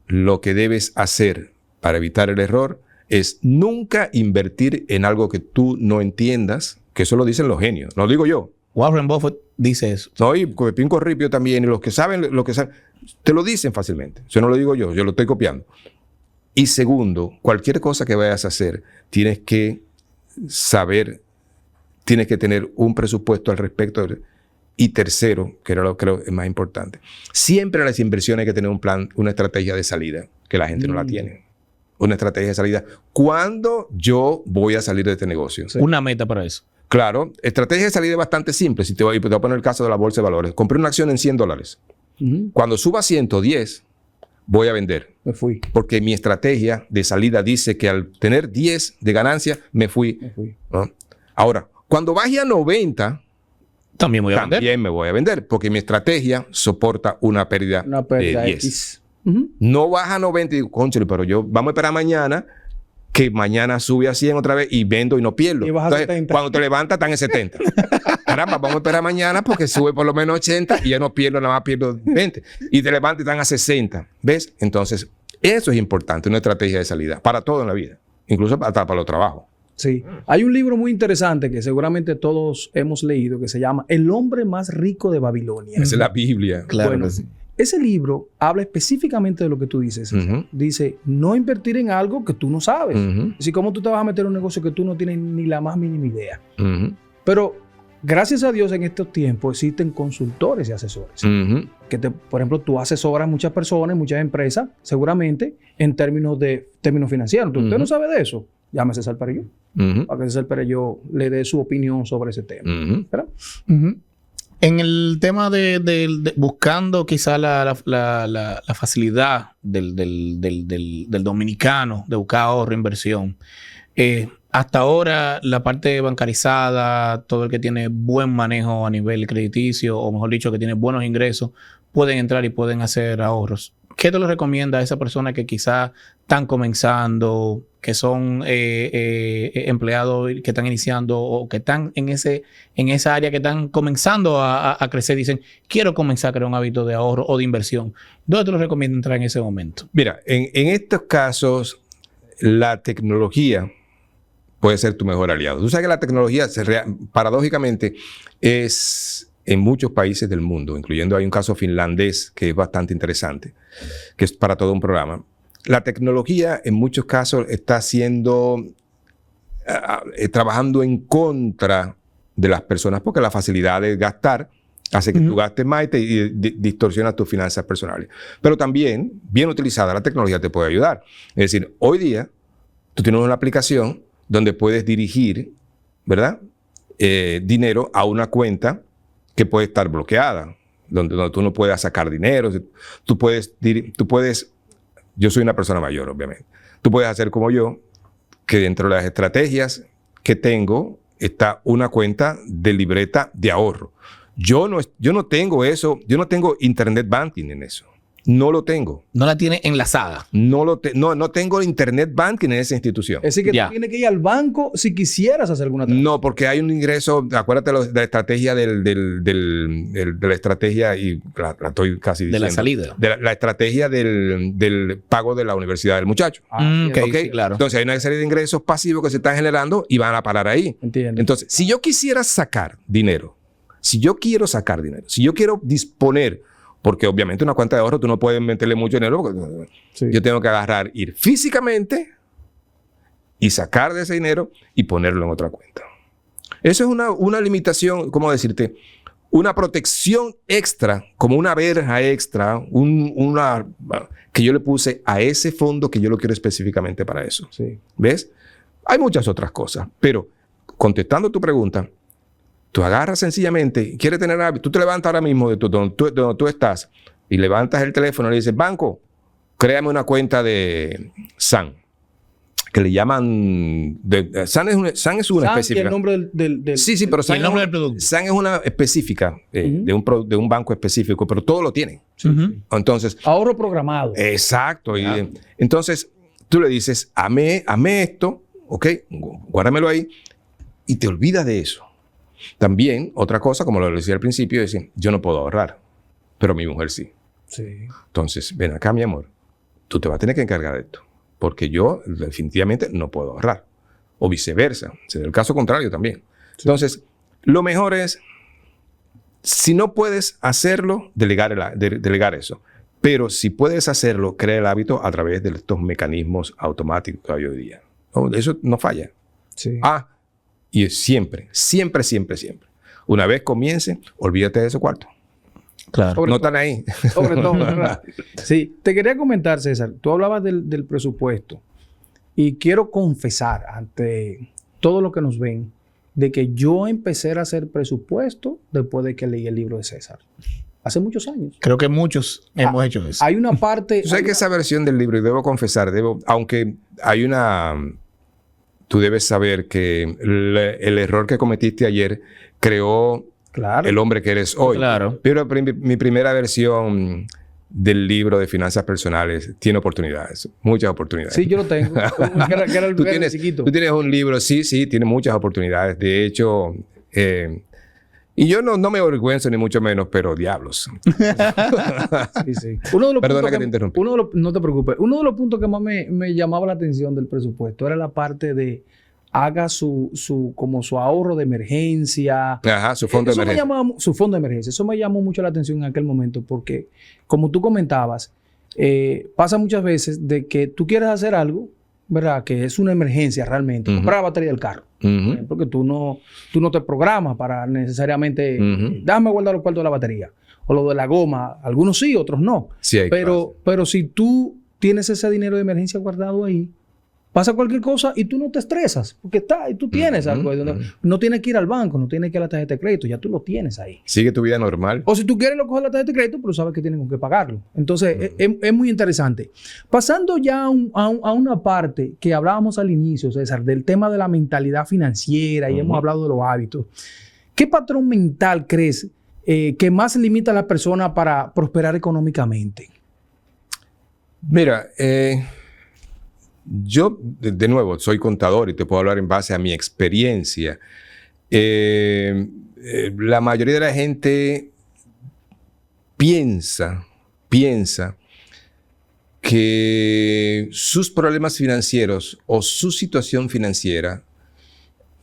lo que debes hacer para evitar el error es nunca invertir en algo que tú no entiendas, que eso lo dicen los genios, no lo digo yo. Warren Buffett dice eso. No, y Pepín Corripio también, y los que saben, te lo dicen fácilmente. Eso no lo digo yo lo estoy copiando. Y segundo, cualquier cosa que vayas a hacer, tienes que saber, tienes que tener un presupuesto al respecto. Y tercero, que era lo que creo es más importante, siempre en las inversiones hay que tener un plan, una estrategia de salida, que la gente no la tiene. Una estrategia de salida. ¿Cuándo yo voy a salir de este negocio? Sí. Una meta para eso. Claro, estrategia de salida es bastante simple. Si te voy a poner el caso de la bolsa de valores. Compré una acción en $100. Cuando suba a 110, voy a vender. Me fui. Porque mi estrategia de salida dice que al tener 10 de ganancia, me fui. ¿No? Ahora, cuando baje a 90... También voy a vender. También me voy a vender, porque mi estrategia soporta una pérdida de 10. X. No baja a 90 y digo, cónchale, pero vamos a esperar mañana, que mañana sube a 100 otra vez y vendo y no pierdo. Y baja Entonces, 70. cuando te levantas, están en 70. Caramba, vamos a esperar mañana porque sube por lo menos 80 y ya no pierdo, nada más pierdo 20. Y te levantas y están a 60. ¿Ves? Entonces, eso es importante, una estrategia de salida para todo en la vida, incluso hasta para los trabajos. Sí. Hay un libro muy interesante que seguramente todos hemos leído que se llama El hombre más rico de Babilonia. Esa es la Biblia. Claro bueno, que sí. Ese libro habla específicamente de lo que tú dices. Dice, no invertir en algo que tú no sabes. Es decir, ¿cómo tú te vas a meter en un negocio que tú no tienes ni la más mínima idea? Pero gracias a Dios en estos tiempos existen consultores y asesores. Que por ejemplo, tú asesoras a muchas personas, muchas empresas, seguramente en términos financieros. ¿Usted no sabe de eso? Llame a César Perello. Para que César Perello le dé su opinión sobre ese tema. ¿Verdad? En el tema de buscando quizá la facilidad del dominicano de buscar ahorro, inversión, hasta ahora la parte bancarizada, todo el que tiene buen manejo a nivel crediticio, o mejor dicho, que tiene buenos ingresos, pueden entrar y pueden hacer ahorros. ¿Qué te lo recomienda a esa persona que quizá están comenzando, que son empleados que están iniciando o que están en esa área que están comenzando a crecer? Dicen, quiero comenzar a crear un hábito de ahorro o de inversión. ¿Dónde te lo recomiendo entrar en ese momento? Mira, en estos casos, la tecnología puede ser tu mejor aliado. Tú sabes que la tecnología, paradójicamente, es en muchos países del mundo, incluyendo hay un caso finlandés que es bastante interesante, que es para todo un programa. La tecnología en muchos casos está trabajando en contra de las personas porque la facilidad de gastar hace que tú gastes más y distorsiona tus finanzas personales. Pero también, bien utilizada, la tecnología te puede ayudar. Es decir, hoy día tú tienes una aplicación donde puedes dirigir, ¿verdad? Dinero a una cuenta que puede estar bloqueada, donde tú no puedas sacar dinero. Tú puedes, yo soy una persona mayor, obviamente. Tú puedes hacer como yo, que dentro de las estrategias que tengo está una cuenta de libreta de ahorro. Yo no tengo eso, yo no tengo internet banking en eso. No lo tengo. No la tiene enlazada. No tengo internet banking en esa institución. Es decir, que tú tienes que ir al banco si quisieras hacer alguna transacción. No, porque hay un ingreso, acuérdate de la estrategia de la estrategia, y la estoy casi diciendo. De la salida. De la estrategia del pago de la universidad del muchacho. Okay, sí, claro. Entonces hay una serie de ingresos pasivos que se están generando y van a parar ahí. Entiendo. Entonces, si yo quisiera sacar dinero, si yo quiero disponer, porque obviamente una cuenta de ahorro tú no puedes meterle mucho dinero, porque yo tengo que ir físicamente y sacar de ese dinero y ponerlo en otra cuenta. Eso es una limitación, ¿cómo decirte? Una protección extra, como una verja extra, que yo le puse a ese fondo que yo lo quiero específicamente para eso. Sí. ¿Ves? Hay muchas otras cosas, pero contestando tu pregunta, tú agarras sencillamente, quieres tener hábito, tú te levantas ahora mismo de donde tú estás, y levantas el teléfono y le dices, banco, créame una cuenta de SAN, que le llaman... SAN es una SAN específica. Y el nombre del Sí, pero SAN, el nombre del producto. SAN es una específica de un banco específico, pero todo lo tiene. Entonces... Ahorro programado. Exacto. Y, entonces, tú le dices, ame esto, ¿ok? Guárdamelo ahí y te olvidas de eso. También, otra cosa, como lo decía al principio, es decir, yo no puedo ahorrar, pero mi mujer sí. Sí. Entonces, ven acá, mi amor, tú te vas a tener que encargar de esto, porque yo definitivamente no puedo ahorrar. O viceversa, será el caso contrario también. Sí. Entonces, lo mejor es, si no puedes hacerlo, delegar eso. Pero si puedes hacerlo, crea el hábito a través de estos mecanismos automáticos que hay hoy día. Eso no falla. Sí. Y siempre. Una vez comience, olvídate de ese cuarto. Claro. No están ahí. Sobre todo, ¿verdad? Sí. Te quería comentar, César, tú hablabas del presupuesto y quiero confesar ante todos los que nos ven de que yo empecé a hacer presupuesto después de que leí el libro de César. Hace muchos años. Creo que muchos hemos hecho eso. Hay una parte... Tú sabes que esa versión del libro, y debo confesar, aunque hay una... Tú debes saber que el error que cometiste ayer creó el hombre que eres hoy. Claro. Pero mi primera versión del libro de finanzas personales tiene oportunidades, muchas oportunidades. Sí, yo lo tengo. que era el chiquito. Tú tienes un libro, sí, tiene muchas oportunidades. De hecho, y yo no me avergüenzo ni mucho menos, pero diablos. Sí. Perdona que te interrumpí. No te preocupes. Uno de los puntos que más me llamaba la atención del presupuesto era la parte de haga su ahorro de emergencia. Ajá, su fondo de emergencia. Su fondo de emergencia. Eso me llamó mucho la atención en aquel momento porque, como tú comentabas, pasa muchas veces de que tú quieres hacer algo, ¿verdad? Que es una emergencia realmente. Comprar la batería del carro. Porque tú no te programas para necesariamente déjame guardar los cuartos de la batería o lo de la goma. Algunos sí, otros no. Sí, pero si tú tienes ese dinero de emergencia guardado ahí, pasa cualquier cosa y tú no te estresas porque está y tú tienes algo. No tienes que ir al banco, no tienes que ir a la tarjeta de crédito, ya tú lo tienes ahí. Sigue tu vida normal. O si tú quieres lo coges la tarjeta de crédito, pero sabes que tienes con qué pagarlo. Entonces, es muy interesante. Pasando ya a una parte que hablábamos al inicio, César, del tema de la mentalidad financiera y hemos hablado de los hábitos. ¿Qué patrón mental crees que más limita a la persona para prosperar económicamente? Mira, yo, de nuevo, soy contador y te puedo hablar en base a mi experiencia. La mayoría de la gente piensa que sus problemas financieros o su situación financiera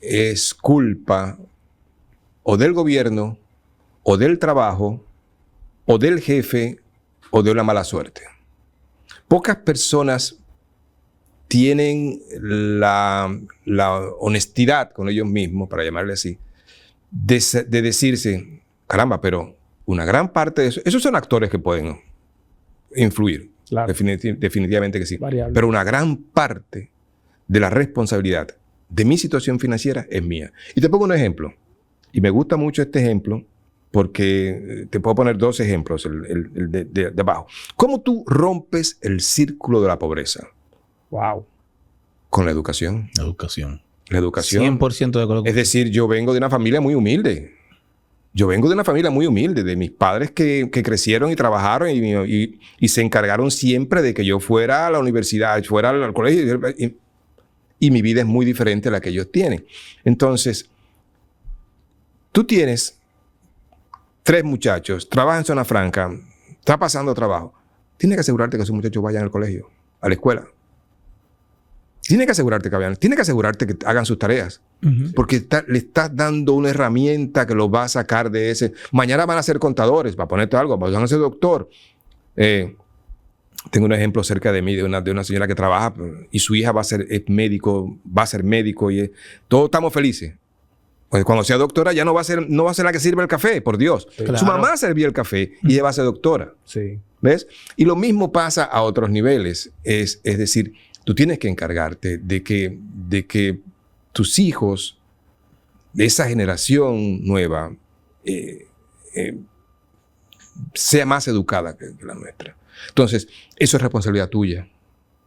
es culpa o del gobierno, o del trabajo, o del jefe, o de una mala suerte. Pocas personas tienen la honestidad con ellos mismos, para llamarle así, de decirse, caramba, pero una gran parte de eso, esos son actores que pueden influir, claro. Definitivamente que sí, variable. Pero una gran parte de la responsabilidad de mi situación financiera es mía. Y te pongo un ejemplo, y me gusta mucho este ejemplo, porque te puedo poner dos ejemplos, el de abajo. ¿Cómo tú rompes el círculo de la pobreza? Wow. Con la educación. La educación. 100% de acuerdo. Es decir, yo vengo de una familia muy humilde. De mis padres que crecieron y trabajaron y se encargaron siempre de que yo fuera a la universidad, fuera al colegio. Y mi vida es muy diferente a la que ellos tienen. Entonces, tú tienes 3 muchachos, trabajan en zona franca, está pasando trabajo. Tienes que asegurarte que esos muchachos vayan al colegio, a la escuela. Tienes que asegurarte que vayan, tienes que asegurarte que hagan sus tareas. Porque le estás dando una herramienta que los va a sacar de ese. Mañana van a ser contadores, para ponerte algo, van a ser doctor. Tengo un ejemplo cerca de mí de una señora que trabaja y su hija va a ser médico y todos estamos felices. Pues cuando sea doctora ya no va a ser la que sirve el café, por Dios. Claro. Su mamá servía el café y ella va a ser doctora. Sí. ¿Ves? Y lo mismo pasa a otros niveles. Es decir, tú tienes que encargarte de que tus hijos, de esa generación nueva, sea más educada que la nuestra. Entonces, eso es responsabilidad tuya.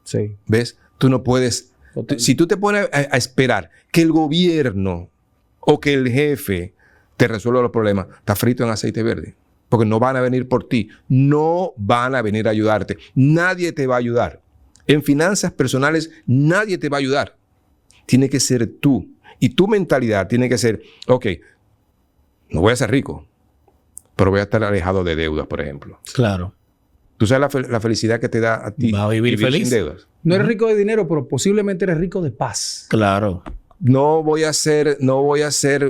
Sí. ¿Ves? Tú no puedes... Si tú te pones a esperar que el gobierno o que el jefe te resuelva los problemas, está frito en aceite verde. Porque no van a venir por ti. No van a venir a ayudarte. Nadie te va a ayudar. En finanzas personales, nadie te va a ayudar. Tiene que ser tú. Y tu mentalidad tiene que ser, ok, no voy a ser rico, pero voy a estar alejado de deudas, por ejemplo. Claro. ¿Tú sabes la felicidad que te da a ti? Va a vivir feliz. Sin deudas. No eres rico de dinero, pero posiblemente eres rico de paz. Claro. No voy a ser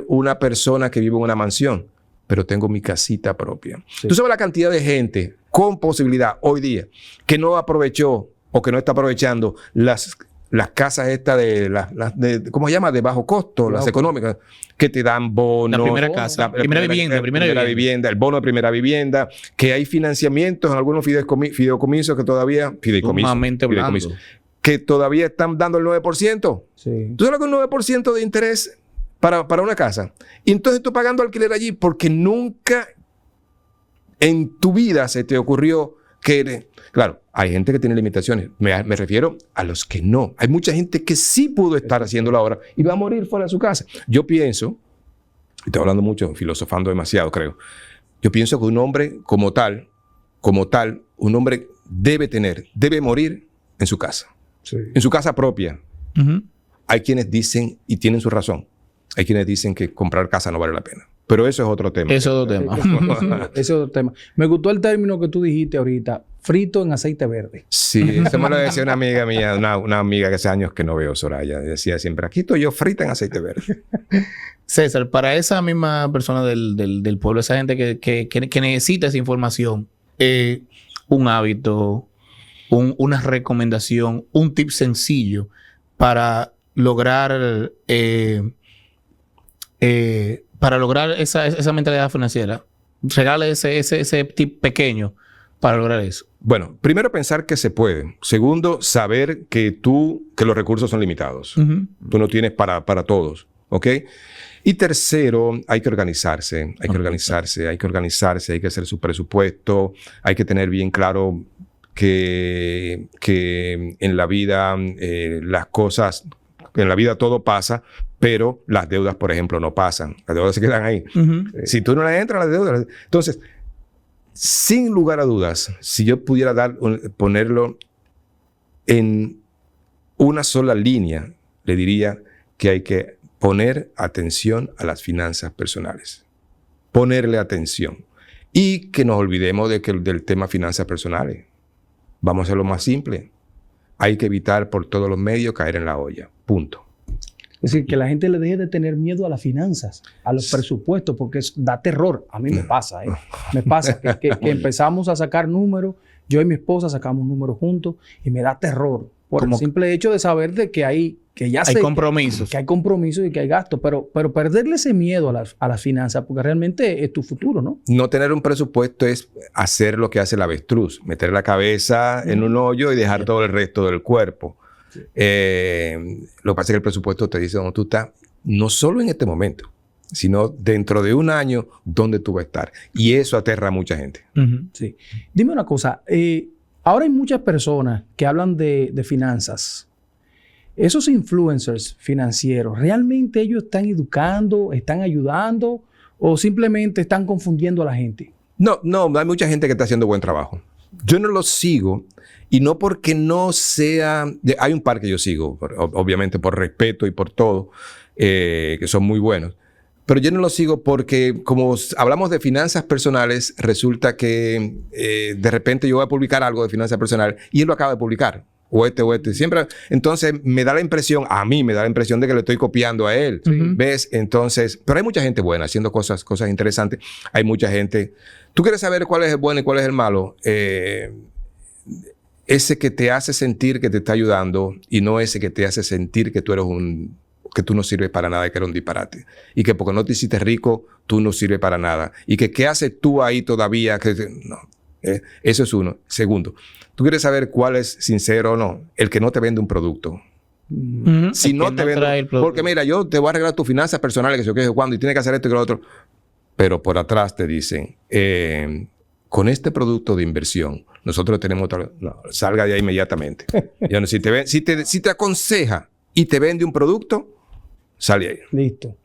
una persona que vive en una mansión, pero tengo mi casita propia. Sí. Tú sabes la cantidad de gente con posibilidad hoy día que no aprovechó o que no está aprovechando las casas estas de ¿cómo se llama? De bajo costo, las económicas, que te dan bonos. La primera casa, primera vivienda. El bono de primera vivienda, que hay financiamientos en algunos fideicomisos que todavía... Sumamente blando. Que todavía están dando el 9%. Sí. ¿Tú sabes que un 9% de interés para una casa? Y entonces tú pagando alquiler allí porque nunca en tu vida se te ocurrió que... Claro, hay gente que tiene limitaciones. Me refiero a los que no. Hay mucha gente que sí pudo estar haciéndolo ahora y va a morir fuera de su casa. Yo pienso, estoy hablando mucho, filosofando demasiado, creo. Yo pienso que un hombre como tal, un hombre debe morir en su casa. Sí. En su casa propia. Uh-huh. Hay quienes dicen, y tienen su razón, hay quienes dicen que comprar casa no vale la pena. Pero eso es otro tema. Eso es otro tema. Ese es otro tema. Me gustó el término que tú dijiste ahorita, frito en aceite verde. Sí, eso me lo decía una amiga mía, una amiga que hace años que no veo, Soraya. Decía siempre, aquí estoy yo frita en aceite verde. César, para esa misma persona del pueblo, esa gente que necesita esa información, un hábito, una recomendación, un tip sencillo para lograr esa mentalidad financiera. Regale ese tip pequeño para lograr eso. Bueno, primero pensar que se puede. Segundo, saber que los recursos son limitados. Uh-huh. Tú no tienes para todos, ¿ok? Y tercero, hay que organizarse, hay que hacer su presupuesto, hay que tener bien claro que en la vida las cosas, en la vida todo pasa, pero las deudas, por ejemplo, no pasan. Las deudas se quedan ahí. Uh-huh. Si tú no le entras, las deudas... Entonces, sin lugar a dudas, si yo pudiera ponerlo en una sola línea, le diría que hay que poner atención a las finanzas personales. Ponerle atención. Y que nos olvidemos del tema finanzas personales. Vamos a hacerlo más simple. Hay que evitar por todos los medios caer en la olla. Punto. Es decir, que la gente le deje de tener miedo a las finanzas, a los presupuestos, porque da terror. A mí me pasa, Me pasa que empezamos a sacar números. Yo y mi esposa sacamos números juntos y me da terror. Por el simple hecho de saber de que hay compromisos. Que hay compromisos y que hay gastos. Pero perderle ese miedo a las finanzas, porque realmente es tu futuro, ¿no? No tener un presupuesto es hacer lo que hace el avestruz. Meter la cabeza en un hoyo y dejar todo el resto del cuerpo. Sí. Lo que pasa es que el presupuesto te dice dónde tú estás, no solo en este momento, sino dentro de un año, dónde tú vas a estar. Y eso aterra a mucha gente. Uh-huh. Sí. Dime una cosa. Ahora hay muchas personas que hablan de finanzas. Esos influencers financieros, ¿realmente ellos están educando, están ayudando o simplemente están confundiendo a la gente? No, hay mucha gente que está haciendo buen trabajo. Yo no los sigo y no porque no sea... Hay un par que yo sigo, obviamente por respeto y por todo, que son muy buenos. Pero yo no los sigo porque, como hablamos de finanzas personales, resulta que de repente yo voy a publicar algo de finanzas personales y él lo acaba de publicar. O este. Siempre. Entonces, a mí me da la impresión de que le estoy copiando a él. Sí. ¿Ves? Entonces, pero hay mucha gente buena haciendo cosas interesantes. Hay mucha gente... ¿Tú quieres saber cuál es el bueno y cuál es el malo? Ese que te hace sentir que te está ayudando y no ese que te hace sentir que tú eres que tú no sirves para nada y que eres un disparate. Y que porque no te hiciste rico, tú no sirves para nada. Y que ¿qué haces tú ahí todavía? No. Eso es uno. Segundo, ¿tú quieres saber cuál es sincero o no? El que no te vende un producto. Uh-huh. Si no te vende... Porque mira, yo te voy a arreglar tus finanzas personales, que sé yo qué, cuándo, y tienes que hacer esto y lo otro. Pero por atrás te dicen, con este producto de inversión, nosotros tenemos no, salga de ahí inmediatamente. Ya no, si te aconseja y te vende un producto, sale ahí. Listo.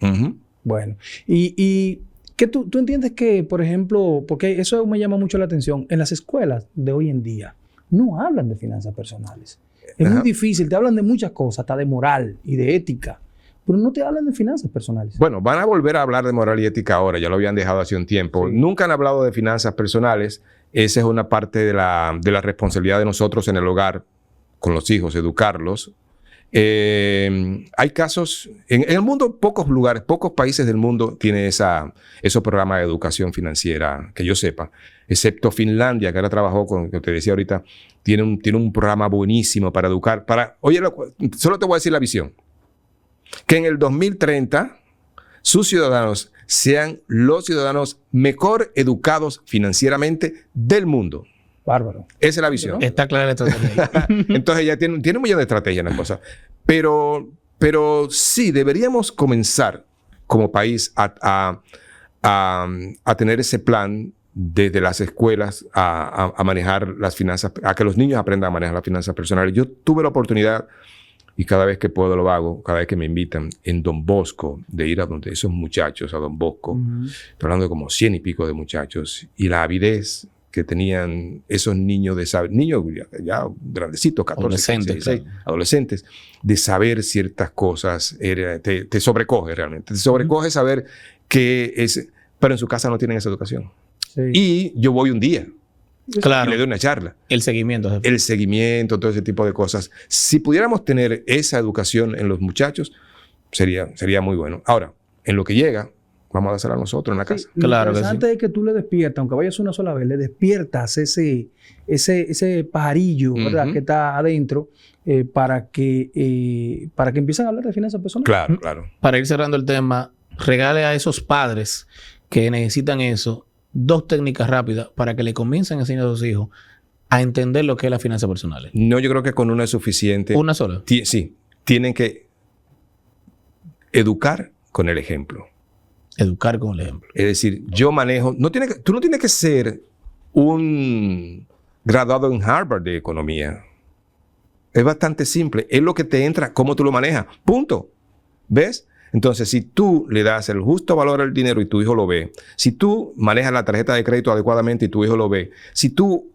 Bueno. Y ¿qué tú entiendes que, por ejemplo, porque eso me llama mucho la atención, en las escuelas de hoy en día no hablan de finanzas personales. Es muy difícil, te hablan de muchas cosas, hasta de moral y de ética, pero no te hablan de finanzas personales. Bueno, van a volver a hablar de moral y ética ahora, ya lo habían dejado hace un tiempo. Sí. Nunca han hablado de finanzas personales. Esa es una parte de la responsabilidad de nosotros en el hogar, con los hijos, educarlos. Hay casos, en el mundo, pocos lugares, pocos países del mundo tienen esos programas de educación financiera, que yo sepa, excepto Finlandia, que ahora trabajó con, que te decía ahorita, tiene un programa buenísimo para educar, oye, solo te voy a decir la visión, que en el 2030 sus ciudadanos sean los ciudadanos mejor educados financieramente del mundo. Bárbaro. Esa es la visión. Está clara la estrategia. Entonces ya tiene un millón de estrategias en la cosa. Pero sí, deberíamos comenzar como país a tener ese plan desde las escuelas a manejar las finanzas, a que los niños aprendan a manejar las finanzas personales. Yo tuve la oportunidad, y cada vez que puedo lo hago, cada vez que me invitan en Don Bosco, de ir a donde esos muchachos, a Don Bosco, estoy hablando de como 100 y pico de muchachos, y la avidez que tenían esos niños, niños ya grandecitos, 14, 15, 16, adolescentes, de saber ciertas cosas, te sobrecoge realmente. Te sobrecoge saber que es, pero en su casa no tienen esa educación. Sí. Y yo voy un día. Claro. Y le doy una charla. El seguimiento. Jefe. El seguimiento, todo ese tipo de cosas. Si pudiéramos tener esa educación en los muchachos, sería muy bueno. Ahora, en lo que llega, vamos a hacerlo a nosotros en la casa. Lo interesante es que tú le despiertas, aunque vayas una sola vez, le despiertas ese pajarillo, ¿verdad? Que está adentro para que empiecen a hablar de finanzas personales. Claro, claro. Para ir cerrando el tema, regale a esos padres que necesitan eso 2 técnicas rápidas para que le comiencen a enseñar a sus hijos a entender lo que es las finanzas personales. No, yo creo que con una es suficiente. ¿Una sola? Sí. Tienen que educar con el ejemplo. Educar con el ejemplo. Es decir, yo manejo... tú no tienes que ser un graduado en Harvard de economía. Es bastante simple. Es lo que te entra, cómo tú lo manejas. Punto. ¿Ves? Entonces, si tú le das el justo valor al dinero y tu hijo lo ve, si tú manejas la tarjeta de crédito adecuadamente y tu hijo lo ve, si tú,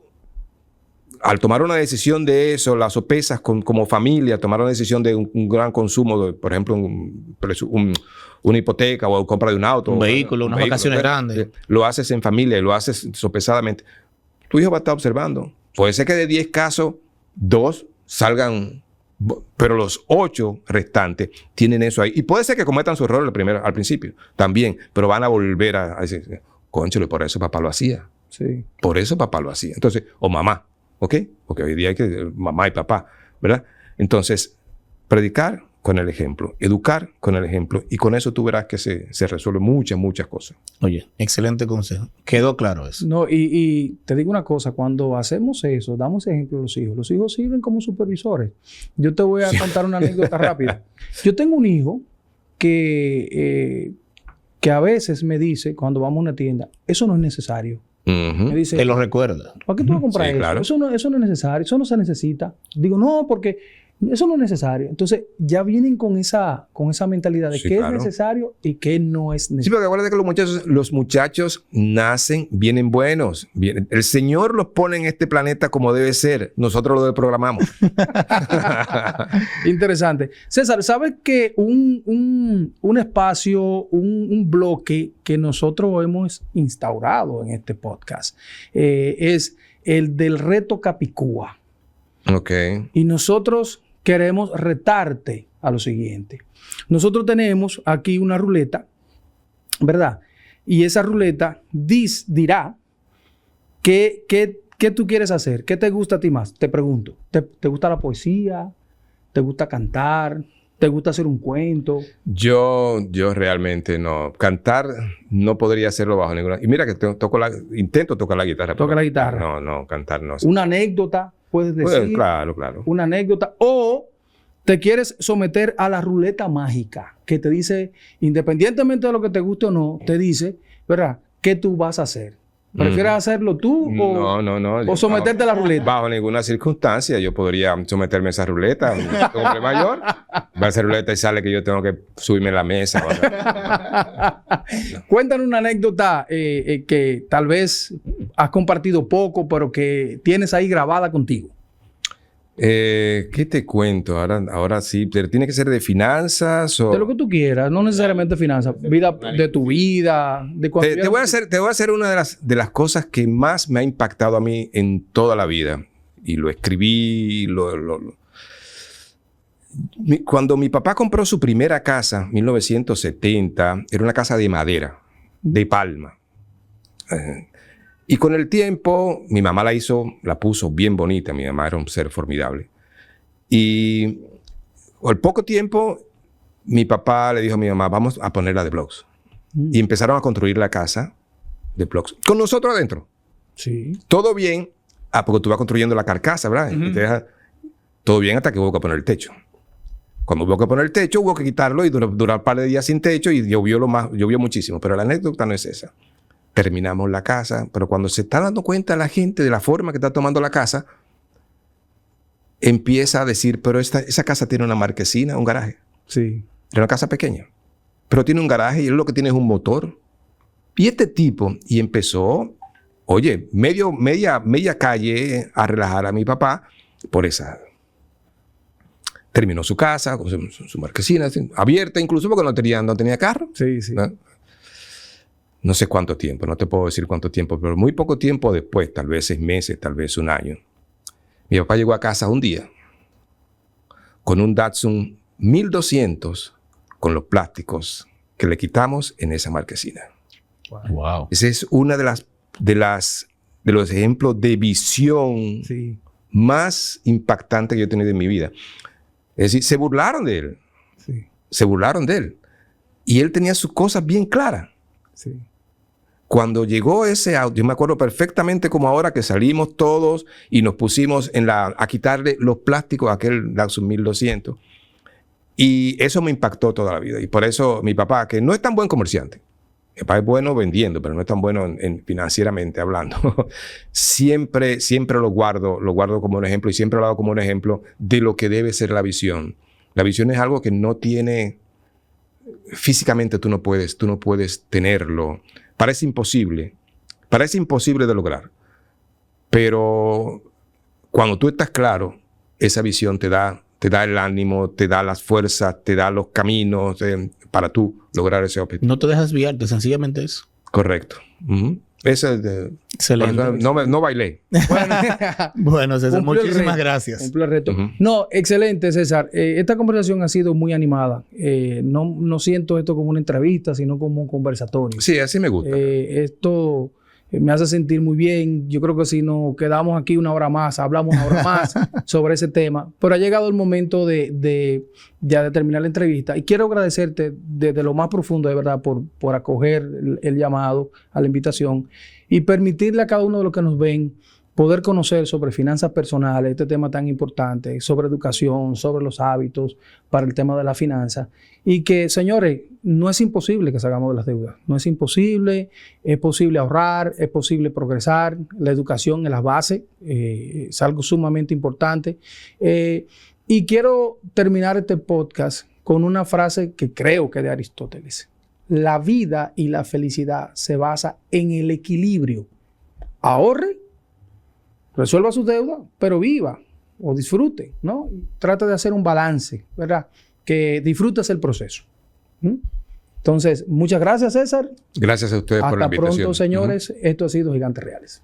al tomar una decisión de eso, la sopesas como familia, tomar una decisión de un gran consumo, por ejemplo, una hipoteca o compra de un auto. Un vehículo, unas vacaciones grandes. Lo haces en familia y lo haces sopesadamente. Tu hijo va a estar observando. Puede ser que de 10 casos, 2 salgan... Pero los 8 restantes tienen eso ahí. Y puede ser que cometan su error al principio también, pero van a volver a decir, cónchale, por eso papá lo hacía. Sí. Por eso papá lo hacía. Entonces, o mamá, ¿ok? Porque hoy día hay que mamá y papá, ¿verdad? Entonces, predicar con el ejemplo, educar con el ejemplo, y con eso tú verás que se resuelven muchas cosas. Oye, excelente consejo. Quedó claro eso. No, y te digo una cosa, cuando hacemos eso, damos ejemplo a los hijos sirven como supervisores. Yo te voy a contar una anécdota rápida. Yo tengo un hijo que a veces me dice, cuando vamos a una tienda, eso no es necesario. Me dice, te lo recuerda. ¿Para qué tú vas a comprar eso? Claro. Eso no es necesario, eso no se necesita. Digo, no, porque eso no es necesario. Entonces, ya vienen con esa mentalidad de qué es necesario y qué no es necesario. Sí, porque acuérdate que los muchachos nacen, vienen buenos. El Señor los pone en este planeta como debe ser. Nosotros lo desprogramamos. Interesante. César, ¿sabes que un espacio, un bloque que nosotros hemos instaurado en este podcast es el del reto Capicúa? Ok. Y nosotros queremos retarte a lo siguiente. Nosotros tenemos aquí una ruleta, ¿verdad? Y esa ruleta dirá qué tú quieres hacer. ¿Qué te gusta a ti más? Te pregunto. ¿Te gusta la poesía? ¿Te gusta cantar? ¿Te gusta hacer un cuento? Yo realmente no. Cantar no podría hacerlo bajo ninguna... Y mira que intento tocar la guitarra. ¿Toca la guitarra? No, cantar no. ¿Una anécdota puedes decir? Pues, claro. Una anécdota. O te quieres someter a la ruleta mágica, que te dice, independientemente de lo que te guste o no, te dice, ¿verdad?, qué tú vas a hacer. ¿Prefieres hacerlo tú o someterte a la ruleta? Bajo ninguna circunstancia yo podría someterme a esa ruleta. Mi hombre mayor va a hacer ruleta y sale que yo tengo que subirme a la mesa. Cuéntanos una anécdota que tal vez has compartido poco, pero que tienes ahí grabada contigo. ¿Qué te cuento? Ahora sí, pero tiene que ser de finanzas o... De lo que tú quieras, no necesariamente finanzas. Vida, de tu vida, de cuando... Te voy a hacer una de las cosas que más me ha impactado a mí en toda la vida. Y lo escribí, Cuando mi papá compró su primera casa, 1970, era una casa de madera, de palma. Y con el tiempo, mi mamá la puso bien bonita. Mi mamá era un ser formidable. Y al poco tiempo, mi papá le dijo a mi mamá, vamos a ponerla de blocks. Y empezaron a construir la casa de blocks. Con nosotros adentro. Sí. Todo bien. Porque tú vas construyendo la carcasa, ¿verdad? Y te deja todo bien hasta que hubo que poner el techo. Cuando hubo que poner el techo, hubo que quitarlo y durar un par de días sin techo y llovió muchísimo. Pero la anécdota no es esa. Terminamos la casa, pero cuando se está dando cuenta la gente de la forma que está tomando la casa, empieza a decir, pero esa casa tiene una marquesina, un garaje. Sí. Era una casa pequeña, pero tiene un garaje y él lo que tiene es un motor. Y este tipo, y empezó, oye, media calle a relajar a mi papá por esa... Terminó su casa, con su marquesina, abierta incluso porque no tenía carro. Sí, sí. No sé cuánto tiempo, no te puedo decir cuánto tiempo, pero muy poco tiempo después, tal vez 6 meses, tal vez un año. Mi papá llegó a casa un día con un Datsun 1200 con los plásticos que le quitamos en esa marquesina. Wow. Ese es una de los ejemplos de visión más impactantes que yo he tenido en mi vida. Es decir, se burlaron de él. Sí. Se burlaron de él. Y él tenía sus cosas bien claras. Sí. Cuando llegó ese auto, yo me acuerdo perfectamente como ahora que salimos todos y nos pusimos a quitarle los plásticos a aquel Datsun 1200. Y eso me impactó toda la vida. Y por eso mi papá, que no es tan buen comerciante, mi papá es bueno vendiendo, pero no es tan bueno financieramente hablando, siempre lo guardo como un ejemplo y siempre lo hago como un ejemplo de lo que debe ser la visión. La visión es algo que no tiene... Físicamente tú no puedes tenerlo. Parece imposible de lograr. Pero cuando tú estás claro, esa visión te da el ánimo, te da las fuerzas, te da los caminos para tú lograr ese objetivo. No te dejas guiarte, sencillamente eso. Correcto. Ese es excelente. No bailé. Bueno, César, muchísimas gracias. Cumplió el reto. No, excelente, César. Esta conversación ha sido muy animada. No siento esto como una entrevista, sino como un conversatorio. Sí, así me gusta. Esto me hace sentir muy bien. Yo creo que si nos quedamos aquí una hora más, hablamos una hora más sobre ese tema. Pero ha llegado el momento de terminar la entrevista. Y quiero agradecerte desde lo más profundo, de verdad, por acoger el llamado a la invitación y permitirle a cada uno de los que nos ven poder conocer sobre finanzas personales, este tema tan importante, sobre educación, sobre los hábitos para el tema de la finanza. Y que, señores, no es imposible que salgamos de las deudas. No es imposible, es posible ahorrar, es posible progresar. La educación es la base, es algo sumamente importante. Y quiero terminar este podcast con una frase que creo que es de Aristóteles. La vida y la felicidad se basa en el equilibrio. Ahorre, resuelva sus deudas, pero viva o disfrute, ¿no? Trata de hacer un balance, ¿verdad? Que disfrutes el proceso. Entonces, muchas gracias, César. Gracias a ustedes por la invitación. Hasta pronto, señores. Esto ha sido Gigantes Reales.